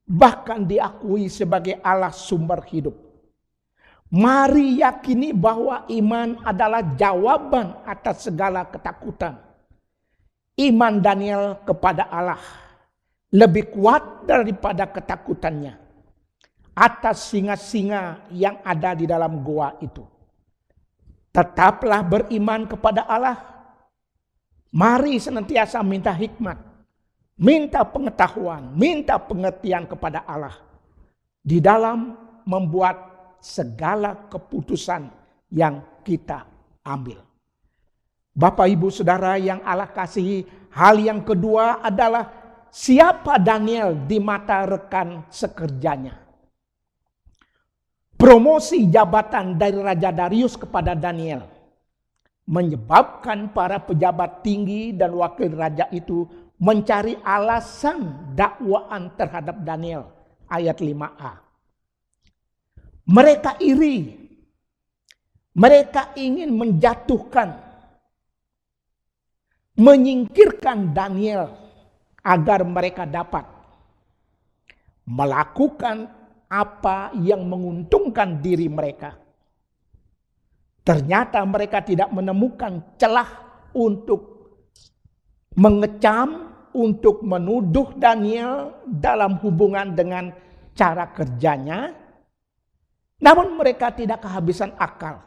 bahkan diakui sebagai Allah sumber hidup. Mari yakini bahwa iman adalah jawaban atas segala ketakutan. Iman Daniel kepada Allah lebih kuat daripada ketakutannya atas singa-singa yang ada di dalam goa itu. Tetaplah beriman kepada Allah. Mari senantiasa minta hikmat, minta pengetahuan, minta pengertian kepada Allah di dalam membuat segala keputusan yang kita ambil. Bapak Ibu Saudara yang Allah kasihi, hal yang kedua adalah siapa Daniel di mata rekan sekerjanya. Promosi jabatan dari Raja Darius kepada Daniel menyebabkan para pejabat tinggi dan wakil raja itu mencari alasan dakwaan terhadap Daniel. Ayat 5a. Mereka iri. Mereka ingin menjatuhkan, menyingkirkan Daniel agar mereka dapat melakukan apa yang menguntungkan diri mereka. Ternyata mereka tidak menemukan celah untuk mengecam, untuk menuduh Daniel dalam hubungan dengan cara kerjanya. Namun mereka tidak kehabisan akal.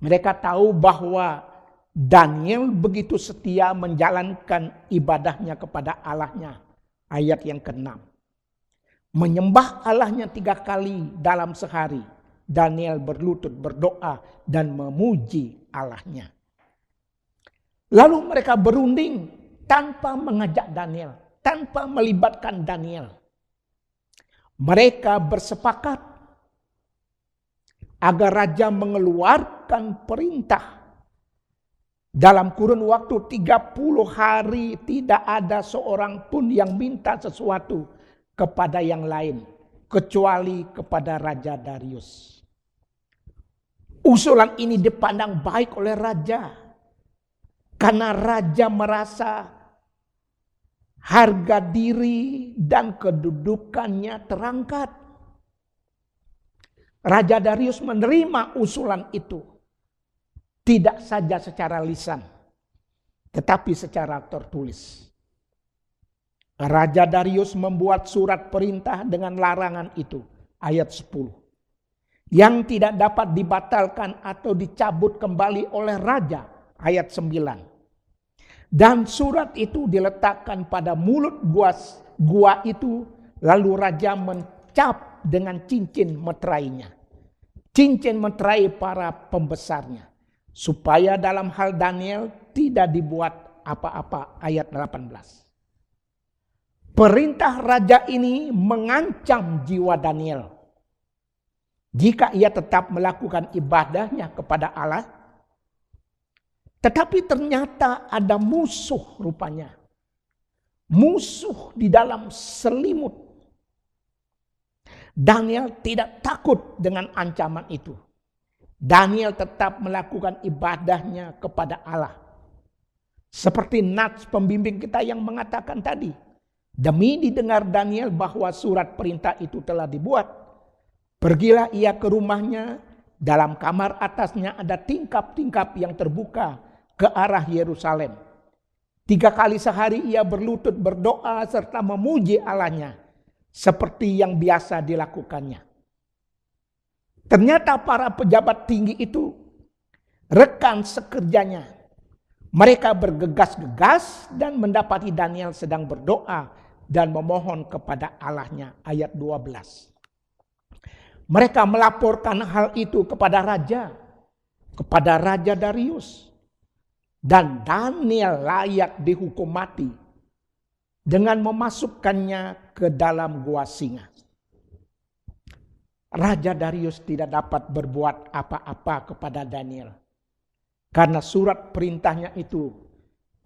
Mereka tahu bahwa Daniel begitu setia menjalankan ibadahnya kepada Allahnya. Ayat yang ke-6. Menyembah Allahnya 3 kali dalam sehari. Daniel berlutut berdoa dan memuji Allahnya. Lalu mereka berunding tanpa mengajak Daniel, tanpa melibatkan Daniel. Mereka bersepakat agar raja mengeluarkan perintah. Dalam kurun waktu 30 hari tidak ada seorang pun yang minta sesuatu kepada yang lain, kecuali kepada Raja Darius. Usulan ini dipandang baik oleh raja, karena raja merasa harga diri dan kedudukannya terangkat. Raja Darius menerima usulan itu, tidak saja secara lisan, tetapi secara tertulis. Raja Darius membuat surat perintah dengan larangan itu, ayat 10. Yang tidak dapat dibatalkan atau dicabut kembali oleh raja, ayat 9. Dan surat itu diletakkan pada mulut gua itu, lalu raja mencap dengan cincin meterainya. Cincin meterai para pembesarnya, supaya dalam hal Daniel tidak dibuat apa-apa, ayat 18. Perintah raja ini mengancam jiwa Daniel. Jika ia tetap melakukan ibadahnya kepada Allah, tetapi ternyata ada musuh rupanya. Musuh di dalam selimut. Daniel tidak takut dengan ancaman itu. Daniel tetap melakukan ibadahnya kepada Allah. Seperti nats pembimbing kita yang mengatakan tadi, demi didengar Daniel bahwa surat perintah itu telah dibuat, pergilah ia ke rumahnya. Dalam kamar atasnya ada tingkap-tingkap yang terbuka ke arah Yerusalem. 3 kali sehari ia berlutut berdoa serta memuji Allahnya, seperti yang biasa dilakukannya. Ternyata para pejabat tinggi itu rekan sekerjanya. Mereka bergegas-gegas dan mendapati Daniel sedang berdoa dan memohon kepada Allahnya, ayat 12. Mereka melaporkan hal itu kepada Raja Darius. Dan Daniel layak dihukum mati dengan memasukkannya ke dalam gua singa. Raja Darius tidak dapat berbuat apa-apa kepada Daniel, karena surat perintahnya itu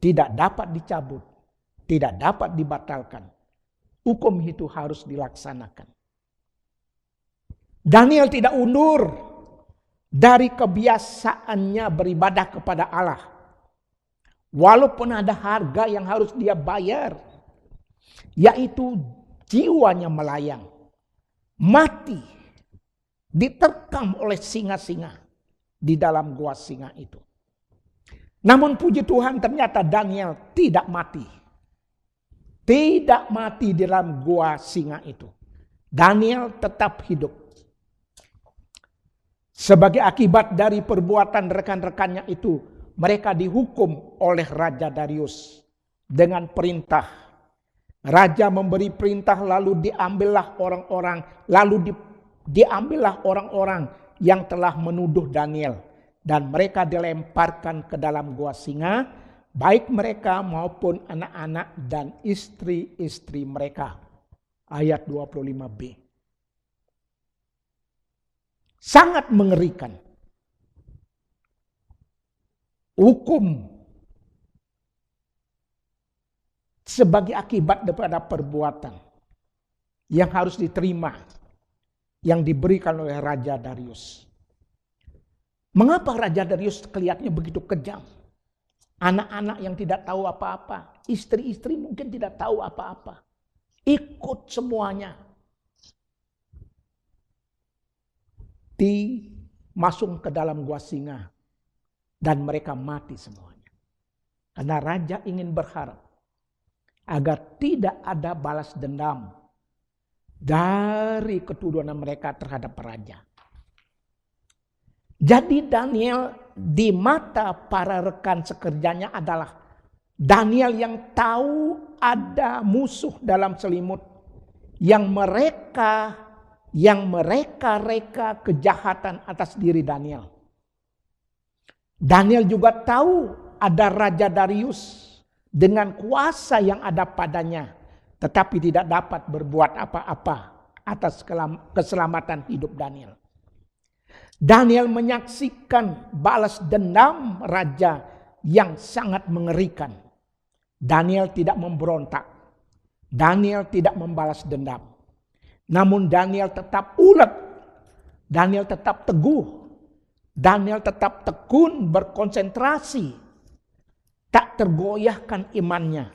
tidak dapat dicabut, tidak dapat dibatalkan. Hukum itu harus dilaksanakan. Daniel tidak undur dari kebiasaannya beribadah kepada Allah. Walaupun ada harga yang harus dia bayar, yaitu jiwanya melayang, mati, diterkam oleh singa-singa di dalam gua singa itu. Namun puji Tuhan, ternyata Daniel tidak mati. Tidak mati di dalam gua singa itu. Daniel tetap hidup. Sebagai akibat dari perbuatan rekan-rekannya itu, mereka dihukum oleh Raja Darius dengan perintah. Raja memberi perintah, lalu diambillah orang-orang yang telah menuduh Daniel, dan mereka dilemparkan ke dalam gua singa, baik mereka maupun anak-anak dan istri-istri mereka. Ayat 25b. Sangat mengerikan. Hukum sebagai akibat daripada perbuatan yang harus diterima, yang diberikan oleh Raja Darius. Mengapa Raja Darius kelihatannya begitu kejam? Anak-anak yang tidak tahu apa-apa, istri-istri mungkin tidak tahu apa-apa, ikut semuanya. Masuk ke dalam gua singa. Dan mereka mati semuanya. Karena raja ingin berharap agar tidak ada balas dendam dari ketuduhan mereka terhadap raja. Jadi Daniel di mata para rekan sekerjanya adalah Daniel yang tahu ada musuh dalam selimut yang mereka reka kejahatan atas diri Daniel. Daniel juga tahu ada Raja Darius dengan kuasa yang ada padanya, tetapi tidak dapat berbuat apa-apa atas keselamatan hidup Daniel. Daniel menyaksikan balas dendam raja yang sangat mengerikan. Daniel tidak memberontak. Daniel tidak membalas dendam. Namun Daniel tetap ulet. Daniel tetap teguh. Daniel tetap tekun berkonsentrasi, tak tergoyahkan imannya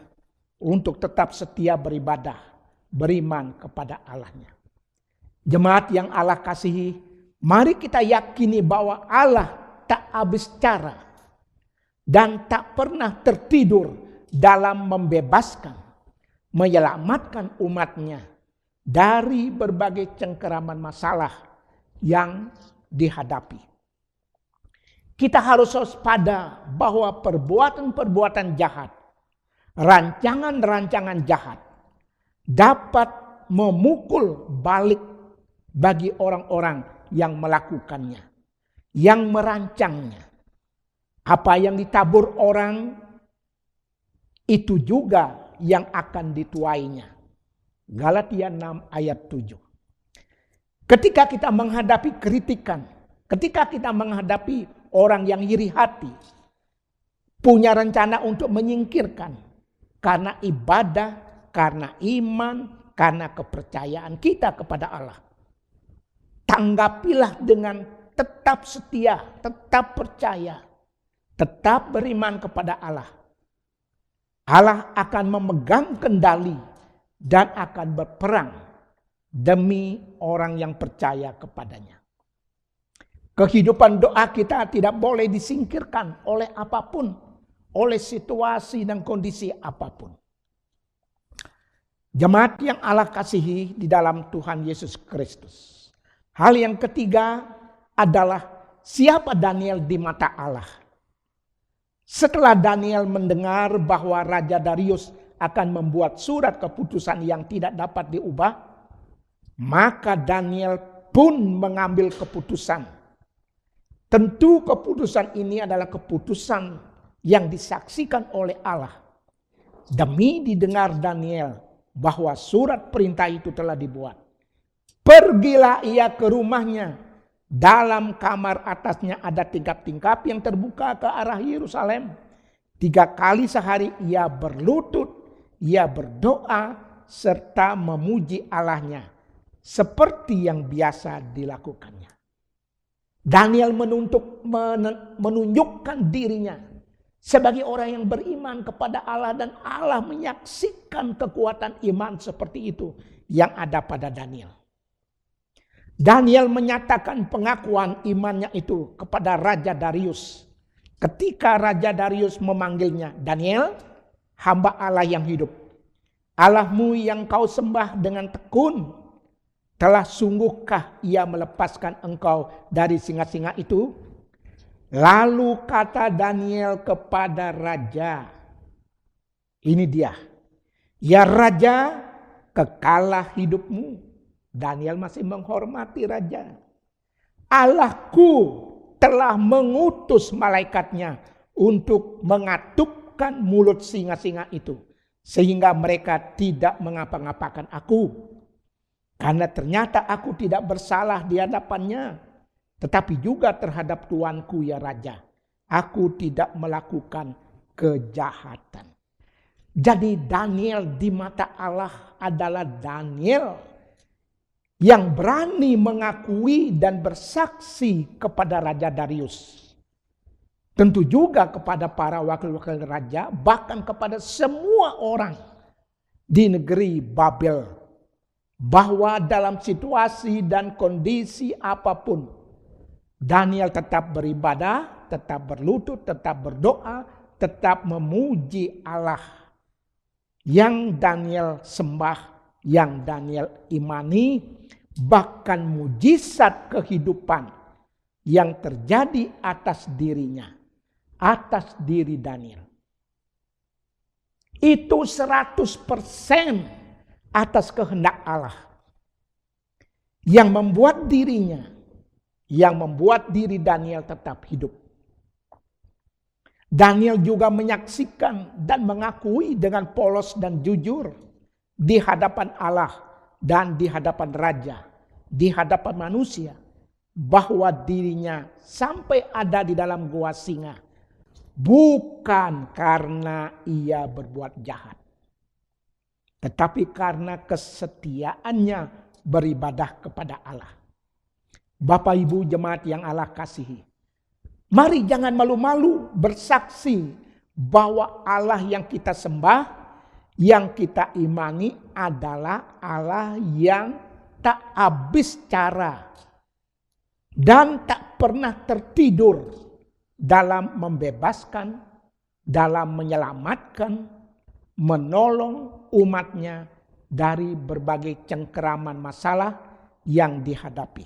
untuk tetap setia beribadah, beriman kepada Allahnya. Jemaat yang Allah kasihi, mari kita yakini bahwa Allah tak habis cara dan tak pernah tertidur dalam membebaskan, menyelamatkan umatnya dari berbagai cengkeraman masalah yang dihadapi. Kita harus waspada bahwa perbuatan-perbuatan jahat, rancangan-rancangan jahat dapat memukul balik bagi orang-orang yang melakukannya, yang merancangnya. Apa yang ditabur orang, itu juga yang akan dituainya. Galatia 6 ayat 7. Ketika kita menghadapi kritikan, ketika kita menghadapi orang yang iri hati, punya rencana untuk menyingkirkan karena ibadah, karena iman, karena kepercayaan kita kepada Allah. Tanggapilah dengan tetap setia, tetap percaya, tetap beriman kepada Allah. Allah akan memegang kendali dan akan berperang demi orang yang percaya kepadanya. Kehidupan doa kita tidak boleh disingkirkan oleh apapun, oleh situasi dan kondisi apapun. Jemaat yang Allah kasihi di dalam Tuhan Yesus Kristus. Hal yang ketiga adalah siapa Daniel di mata Allah. Setelah Daniel mendengar bahwa Raja Darius akan membuat surat keputusan yang tidak dapat diubah, maka Daniel pun mengambil keputusan. Tentu keputusan ini adalah keputusan yang disaksikan oleh Allah. Demi didengar Daniel bahwa surat perintah itu telah dibuat. Pergilah ia ke rumahnya. Dalam kamar atasnya ada tingkap-tingkap yang terbuka ke arah Yerusalem. 3 kali sehari ia berlutut, ia berdoa, serta memuji Allahnya. Seperti yang biasa dilakukannya. Daniel menunjukkan dirinya sebagai orang yang beriman kepada Allah, dan Allah menyaksikan kekuatan iman seperti itu yang ada pada Daniel. Daniel menyatakan pengakuan imannya itu kepada Raja Darius. Ketika Raja Darius memanggilnya, "Daniel, hamba Allah yang hidup, Allahmu yang kau sembah dengan tekun, telah sungguhkah ia melepaskan engkau dari singa-singa itu?" Lalu kata Daniel kepada raja, ini dia, "Ya Raja, kekalah hidupmu." Daniel masih menghormati raja. "Allahku telah mengutus malaikatnya untuk mengatupkan mulut singa-singa itu, sehingga mereka tidak mengapa-ngapakan aku. Karena ternyata aku tidak bersalah di hadapannya, tetapi juga terhadap tuanku ya Raja. Aku tidak melakukan kejahatan." Jadi Daniel di mata Allah adalah Daniel yang berani mengakui dan bersaksi kepada Raja Darius. Tentu juga kepada para wakil-wakil raja, bahkan kepada semua orang di negeri Babel. Bahwa dalam situasi dan kondisi apapun, Daniel tetap beribadah, tetap berlutut, tetap berdoa, tetap memuji Allah yang Daniel sembah, yang Daniel imani. Bahkan mujizat kehidupan yang terjadi atas dirinya, atas diri Daniel, itu 100% atas kehendak Allah yang membuat dirinya, yang membuat diri Daniel tetap hidup. Daniel juga menyaksikan dan mengakui dengan polos dan jujur di hadapan Allah dan di hadapan raja, di hadapan manusia, bahwa dirinya sampai ada di dalam gua singa bukan karena ia berbuat jahat, tetapi karena kesetiaannya beribadah kepada Allah. Bapak Ibu jemaat yang Allah kasihi, mari jangan malu-malu bersaksi bahwa Allah yang kita sembah, yang kita imani adalah Allah yang tak habis cara dan tak pernah tertidur dalam membebaskan, dalam menyelamatkan, menolong umatnya dari berbagai cengkeraman masalah yang dihadapi.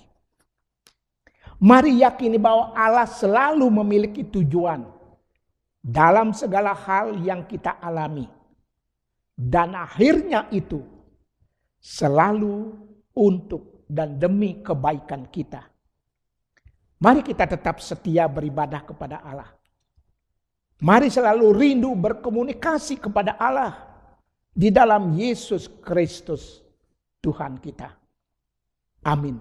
Mari yakini bahwa Allah selalu memiliki tujuan dalam segala hal yang kita alami. Dan akhirnya itu selalu untuk dan demi kebaikan kita. Mari kita tetap setia beribadah kepada Allah. Mari selalu rindu berkomunikasi kepada Allah di dalam Yesus Kristus Tuhan kita. Amin.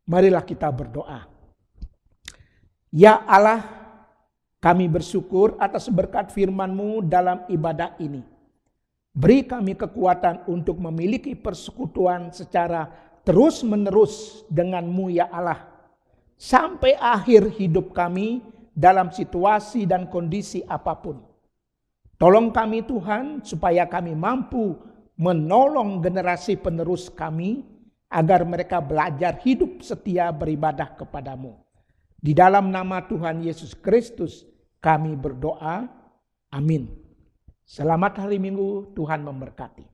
Marilah kita berdoa. Ya Allah, kami bersyukur atas berkat firman-Mu dalam ibadah ini. Beri kami kekuatan untuk memiliki persekutuan secara terus-menerus dengan-Mu ya Allah. Sampai akhir hidup kami dalam situasi dan kondisi apapun. Tolong kami Tuhan supaya kami mampu menolong generasi penerus kami agar mereka belajar hidup setia beribadah kepadamu. Di dalam nama Tuhan Yesus Kristus kami berdoa. Amin. Selamat hari Minggu, Tuhan memberkati.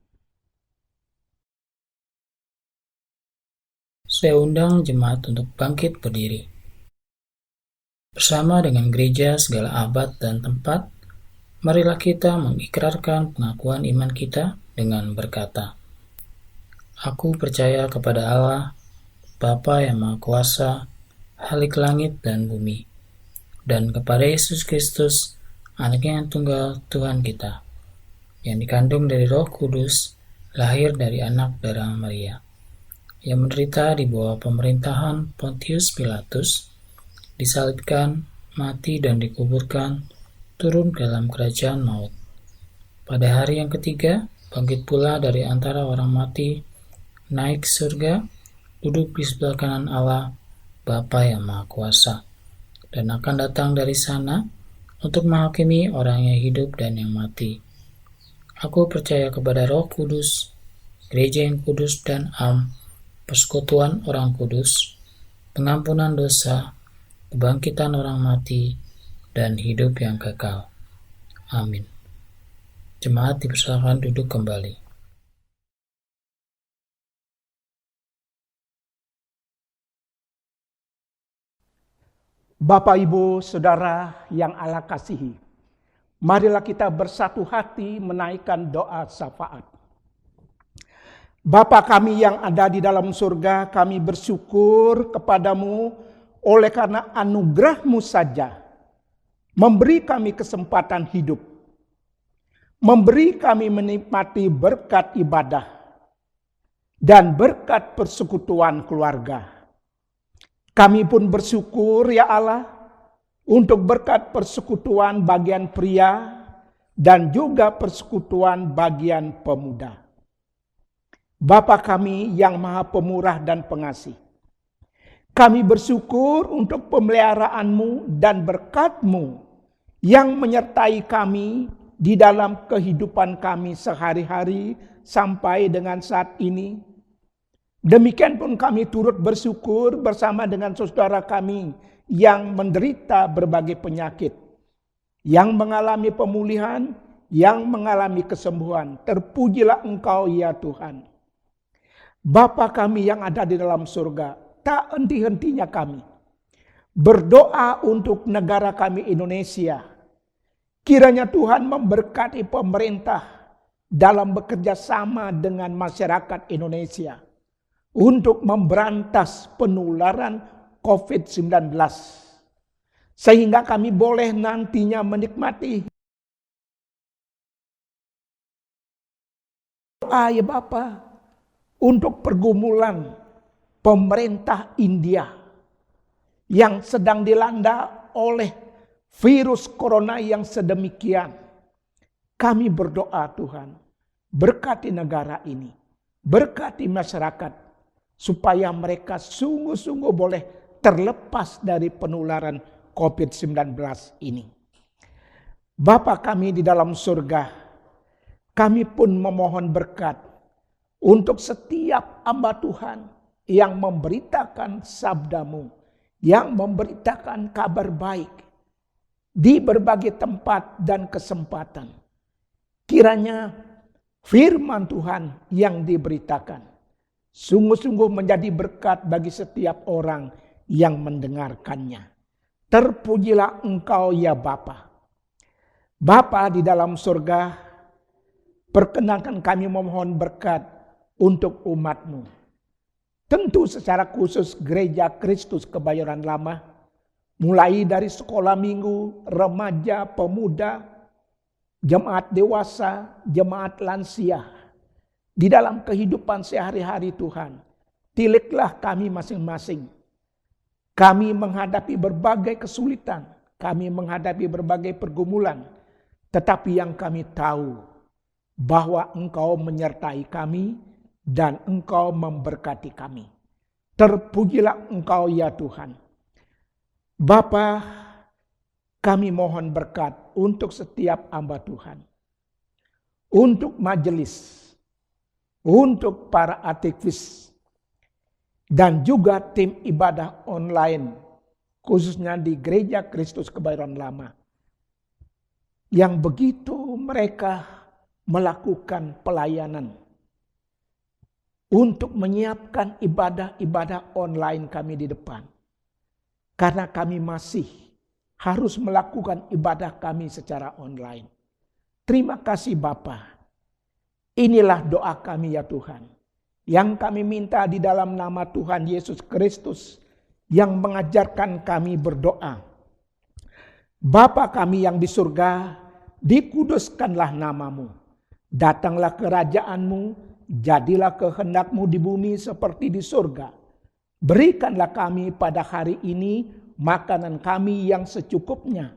Saya undang jemaat untuk bangkit berdiri. Bersama dengan gereja segala abad dan tempat, marilah kita mengikrarkan pengakuan iman kita dengan berkata, Aku percaya kepada Allah, Bapa yang Maha Kuasa, Khalik langit dan bumi, dan kepada Yesus Kristus, Anaknya yang tunggal Tuhan kita, yang dikandung dari Roh Kudus, lahir dari anak darah Maria, yang menderita di bawah pemerintahan Pontius Pilatus, disalibkan, mati dan dikuburkan, turun ke dalam kerajaan maut. Pada hari yang ketiga, bangkit pula dari antara orang mati, naik ke surga, duduk di sebelah kanan Allah, Bapa yang Maha Kuasa, dan akan datang dari sana untuk menghakimi orang yang hidup dan yang mati. Aku percaya kepada Roh Kudus, gereja yang kudus dan persekutuan orang kudus, pengampunan dosa, kebangkitan orang mati, dan hidup yang kekal. Amin. Jemaat dipersilakan duduk kembali. Bapak, Ibu, Saudara yang Allah kasihi, marilah kita bersatu hati menaikkan doa syafaat. Bapa kami yang ada di dalam surga, kami bersyukur kepadamu oleh karena anugerah-Mu saja memberi kami kesempatan hidup, memberi kami menikmati berkat ibadah dan berkat persekutuan keluarga. Kami pun bersyukur ya Allah untuk berkat persekutuan bagian pria dan juga persekutuan bagian pemuda. Bapa kami yang Maha Pemurah dan Pengasih, kami bersyukur untuk pemeliharaan-Mu dan berkat-Mu yang menyertai kami di dalam kehidupan kami sehari-hari sampai dengan saat ini. Demikian pun kami turut bersyukur bersama dengan saudara kami yang menderita berbagai penyakit, yang mengalami pemulihan, yang mengalami kesembuhan. Terpujilah Engkau ya Tuhan. Bapa kami yang ada di dalam surga, tak henti-hentinya kami berdoa untuk negara kami Indonesia. Kiranya Tuhan memberkati pemerintah dalam bekerja sama dengan masyarakat Indonesia untuk memberantas penularan COVID-19. Sehingga kami boleh nantinya menikmati doa ya Bapa untuk pergumulan pemerintah India yang sedang dilanda oleh virus corona yang sedemikian. Kami berdoa Tuhan, berkati negara ini, berkati masyarakat, supaya mereka sungguh-sungguh boleh terlepas dari penularan COVID-19 ini. Bapa kami di dalam surga, kami pun memohon berkat untuk setiap hamba Tuhan yang memberitakan sabda-Mu, yang memberitakan kabar baik di berbagai tempat dan kesempatan. Kiranya firman Tuhan yang diberitakan sungguh-sungguh menjadi berkat bagi setiap orang yang mendengarkannya. Terpujilah Engkau ya Bapa. Bapa di dalam surga, perkenankan kami memohon berkat untuk umat-Mu. Tentu secara khusus Gereja Kristus Kebayoran Lama, mulai dari sekolah minggu, remaja, pemuda, jemaat dewasa, jemaat lansia, di dalam kehidupan sehari-hari Tuhan, tileklah kami masing-masing. Kami menghadapi berbagai kesulitan, kami menghadapi berbagai pergumulan, tetapi yang kami tahu bahwa Engkau menyertai kami dan Engkau memberkati kami. Terpujilah Engkau ya Tuhan. Bapa, kami mohon berkat untuk setiap hamba Tuhan, untuk majelis, untuk para aktivis, dan juga tim ibadah online, khususnya di Gereja Kristus Kebayoran Lama, yang begitu mereka melakukan pelayanan untuk menyiapkan ibadah-ibadah online kami di depan. Karena kami masih harus melakukan ibadah kami secara online. Terima kasih Bapa. Inilah doa kami ya Tuhan, yang kami minta di dalam nama Tuhan Yesus Kristus yang mengajarkan kami berdoa. Bapa kami yang di surga, dikuduskanlah namamu. Datanglah kerajaan-Mu, jadilah kehendak-Mu di bumi seperti di surga. Berikanlah kami pada hari ini makanan kami yang secukupnya,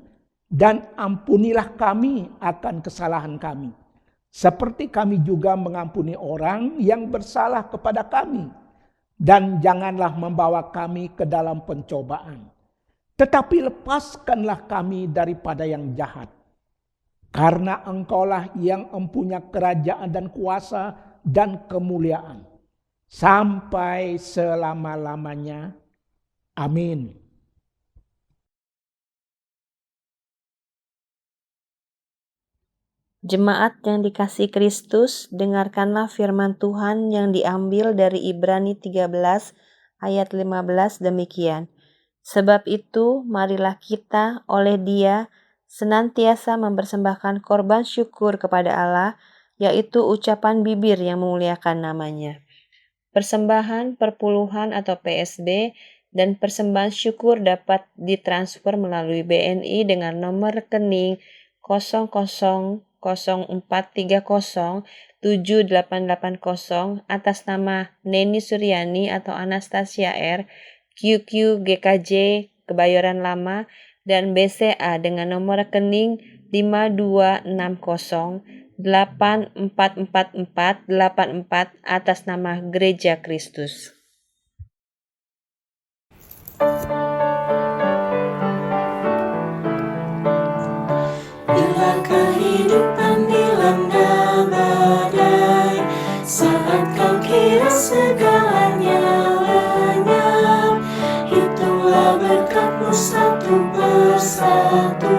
dan ampunilah kami akan kesalahan kami, seperti kami juga mengampuni orang yang bersalah kepada kami. Dan janganlah membawa kami ke dalam pencobaan, tetapi lepaskanlah kami daripada yang jahat. Karena Engkaulah yang mempunyai kerajaan dan kuasa dan kemuliaan sampai selama-lamanya. Amin. Jemaat yang dikasihi Kristus, dengarkanlah firman Tuhan yang diambil dari Ibrani 13 ayat 15 demikian. Sebab itu, marilah kita oleh Dia senantiasa mempersembahkan korban syukur kepada Allah, yaitu ucapan bibir yang memuliakan namanya. Persembahan perpuluhan atau PSB dan persembahan syukur dapat ditransfer melalui BNI dengan nomor rekening 0004307880 atas nama Neni Suryani atau Anastasia R, QQ GKJ Kebayoran Lama, dan BCA dengan nomor rekening 5260844484 atas nama Gereja Kristus. Bila kehidupan dilanda badai, saat kau kira segalanya lenyap, hitunglah berkatmu satu persatu.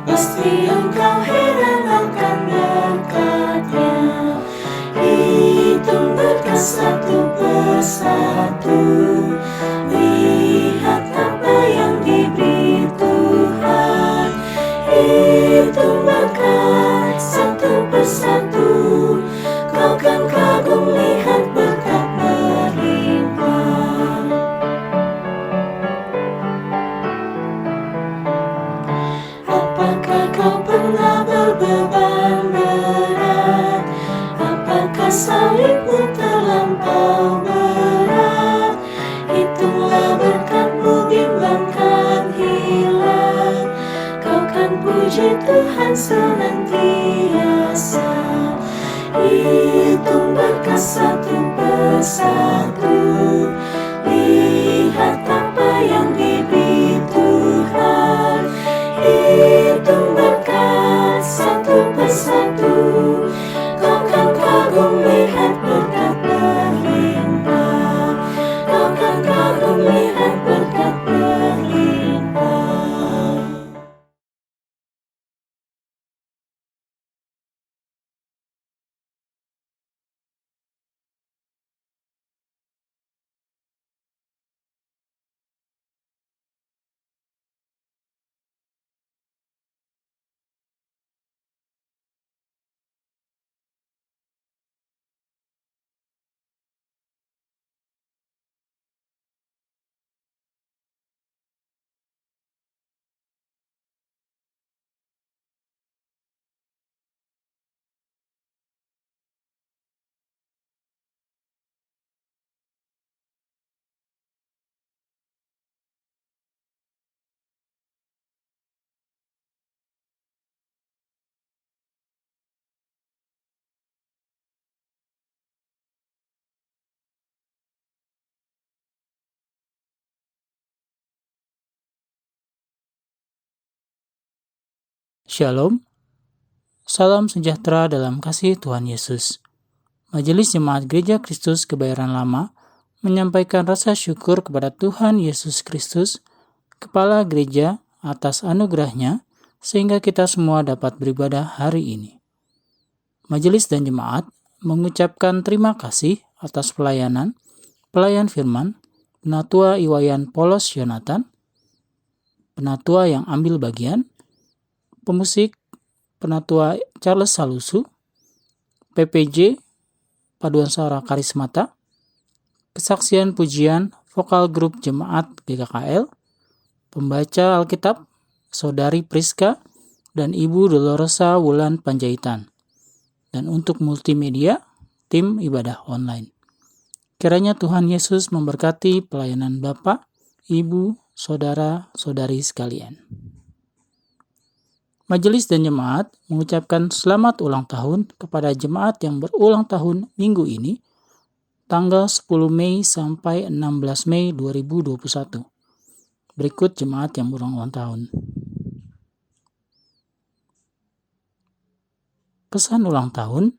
Pasti engkau heran akan berkatnya. Hitung berkat satu persatu. Lihat apa yang diberi Tuhan. Hitung berkat satu persatu. Kau kan kagum lihat berkat berlimpah. Apakah kau pernah berbeban berat? Apakah salibmu terlampau berat? Hitunglah berkatmu bimbangkan hilang. Kau kan puji Tuhan senantiasa. Hitung berkat satu persatu. Lihat apa yang diberi Tuhan. Hitung berkat satu persatu. Kau kan kagum lihat berkat berlimpah. Kau kan kagum lihat berkat berlimpah. Shalom, salam sejahtera dalam kasih Tuhan Yesus. Majelis Jemaat Gereja Kristus Kebayoran Lama menyampaikan rasa syukur kepada Tuhan Yesus Kristus, Kepala Gereja, atas anugerahnya, sehingga kita semua dapat beribadah hari ini. Majelis dan jemaat mengucapkan terima kasih atas pelayan firman, Penatua Iwayan Polos Yonatan, Penatua yang ambil bagian, pemusik Penatua Charles Salusu, PPJ Paduan Suara Karismata, kesaksian pujian vokal grup Jemaat GKKL, pembaca Alkitab Saudari Priska dan Ibu Dolorosa Wulan Panjaitan, dan untuk multimedia tim ibadah online. Kiranya Tuhan Yesus memberkati pelayanan Bapak, Ibu, Saudara-saudari sekalian. Majelis dan jemaat mengucapkan selamat ulang tahun kepada jemaat yang berulang tahun minggu ini, tanggal 10 Mei sampai 16 Mei 2021. Berikut jemaat yang berulang tahun. Pesan ulang tahun: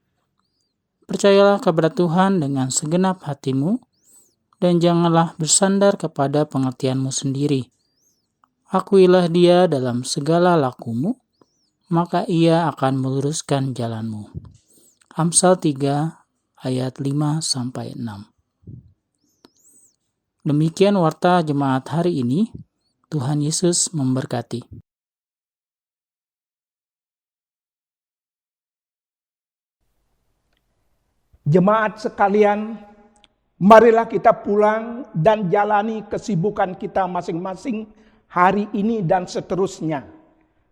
percayalah kepada Tuhan dengan segenap hatimu, dan janganlah bersandar kepada pengertianmu sendiri. Akuilah Dia dalam segala lakumu, maka Ia akan meluruskan jalanmu. Amsal 3 ayat 5-6. Demikian warta jemaat hari ini. Tuhan Yesus memberkati. Jemaat sekalian, marilah kita pulang dan jalani kesibukan kita masing-masing hari ini dan seterusnya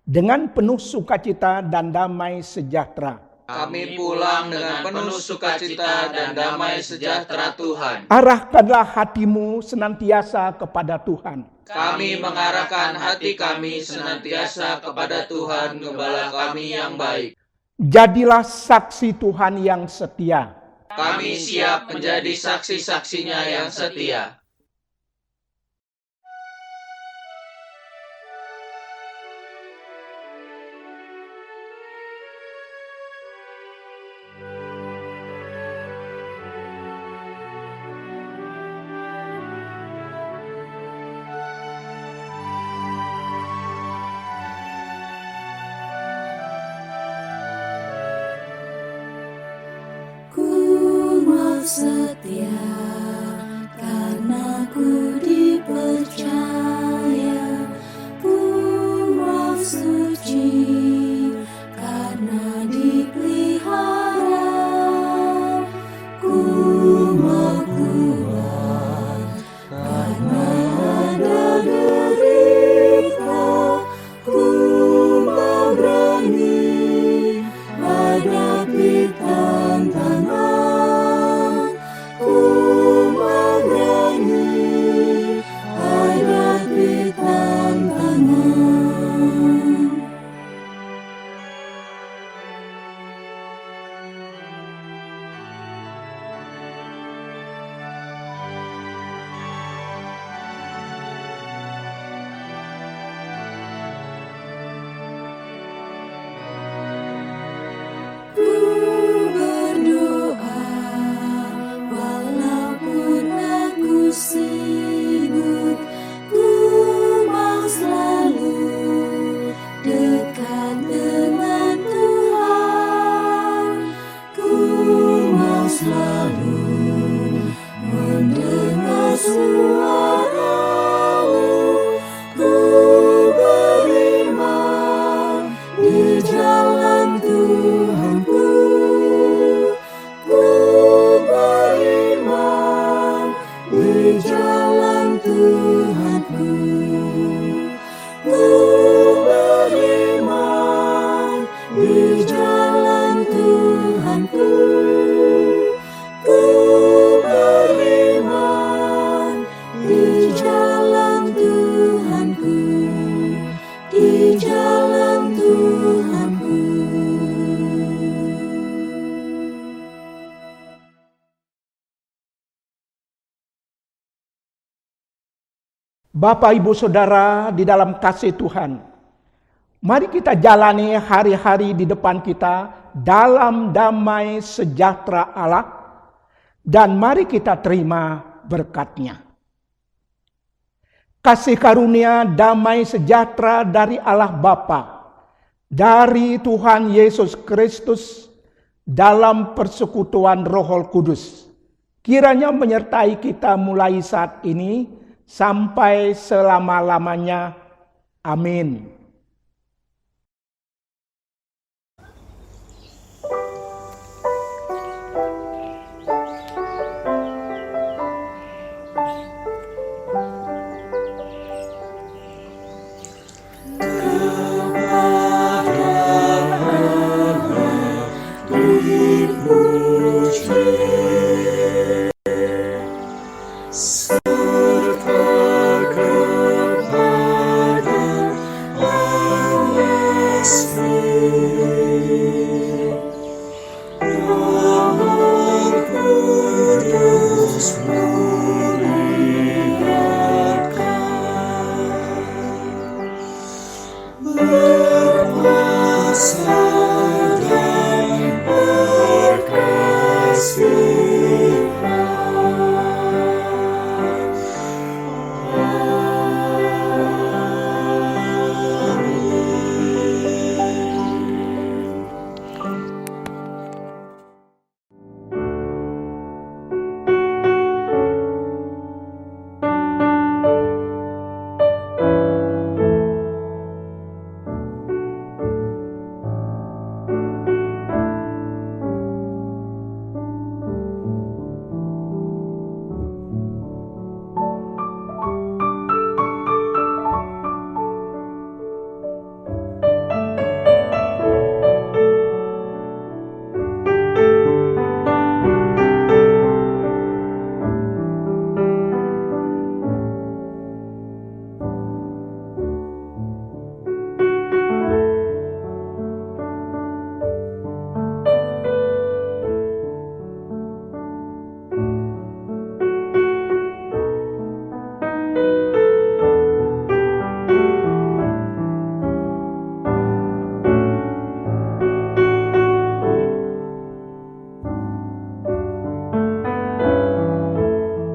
dengan penuh sukacita dan damai sejahtera. Kami pulang dengan penuh sukacita dan damai sejahtera Tuhan. Arahkanlah hatimu senantiasa kepada Tuhan. Kami mengarahkan hati kami senantiasa kepada Tuhan, Gembala kami yang baik. Jadilah saksi Tuhan yang setia. Kami siap menjadi saksi-saksinya yang setia. Setia karena ku dipercaya, ku mau suci karena dipelihara, ku mau kuat karena ada derita, ku mau berani hadapi tantangan. Bapak, Ibu, Saudara di dalam kasih Tuhan, Mari kita jalani hari-hari di depan kita dalam damai sejahtera Allah, dan mari kita terima berkat-Nya. Kasih karunia damai sejahtera dari Allah Bapa, dari Tuhan Yesus Kristus, dalam persekutuan Roh Kudus, kiranya menyertai kita mulai saat ini sampai selama-lamanya. Amin.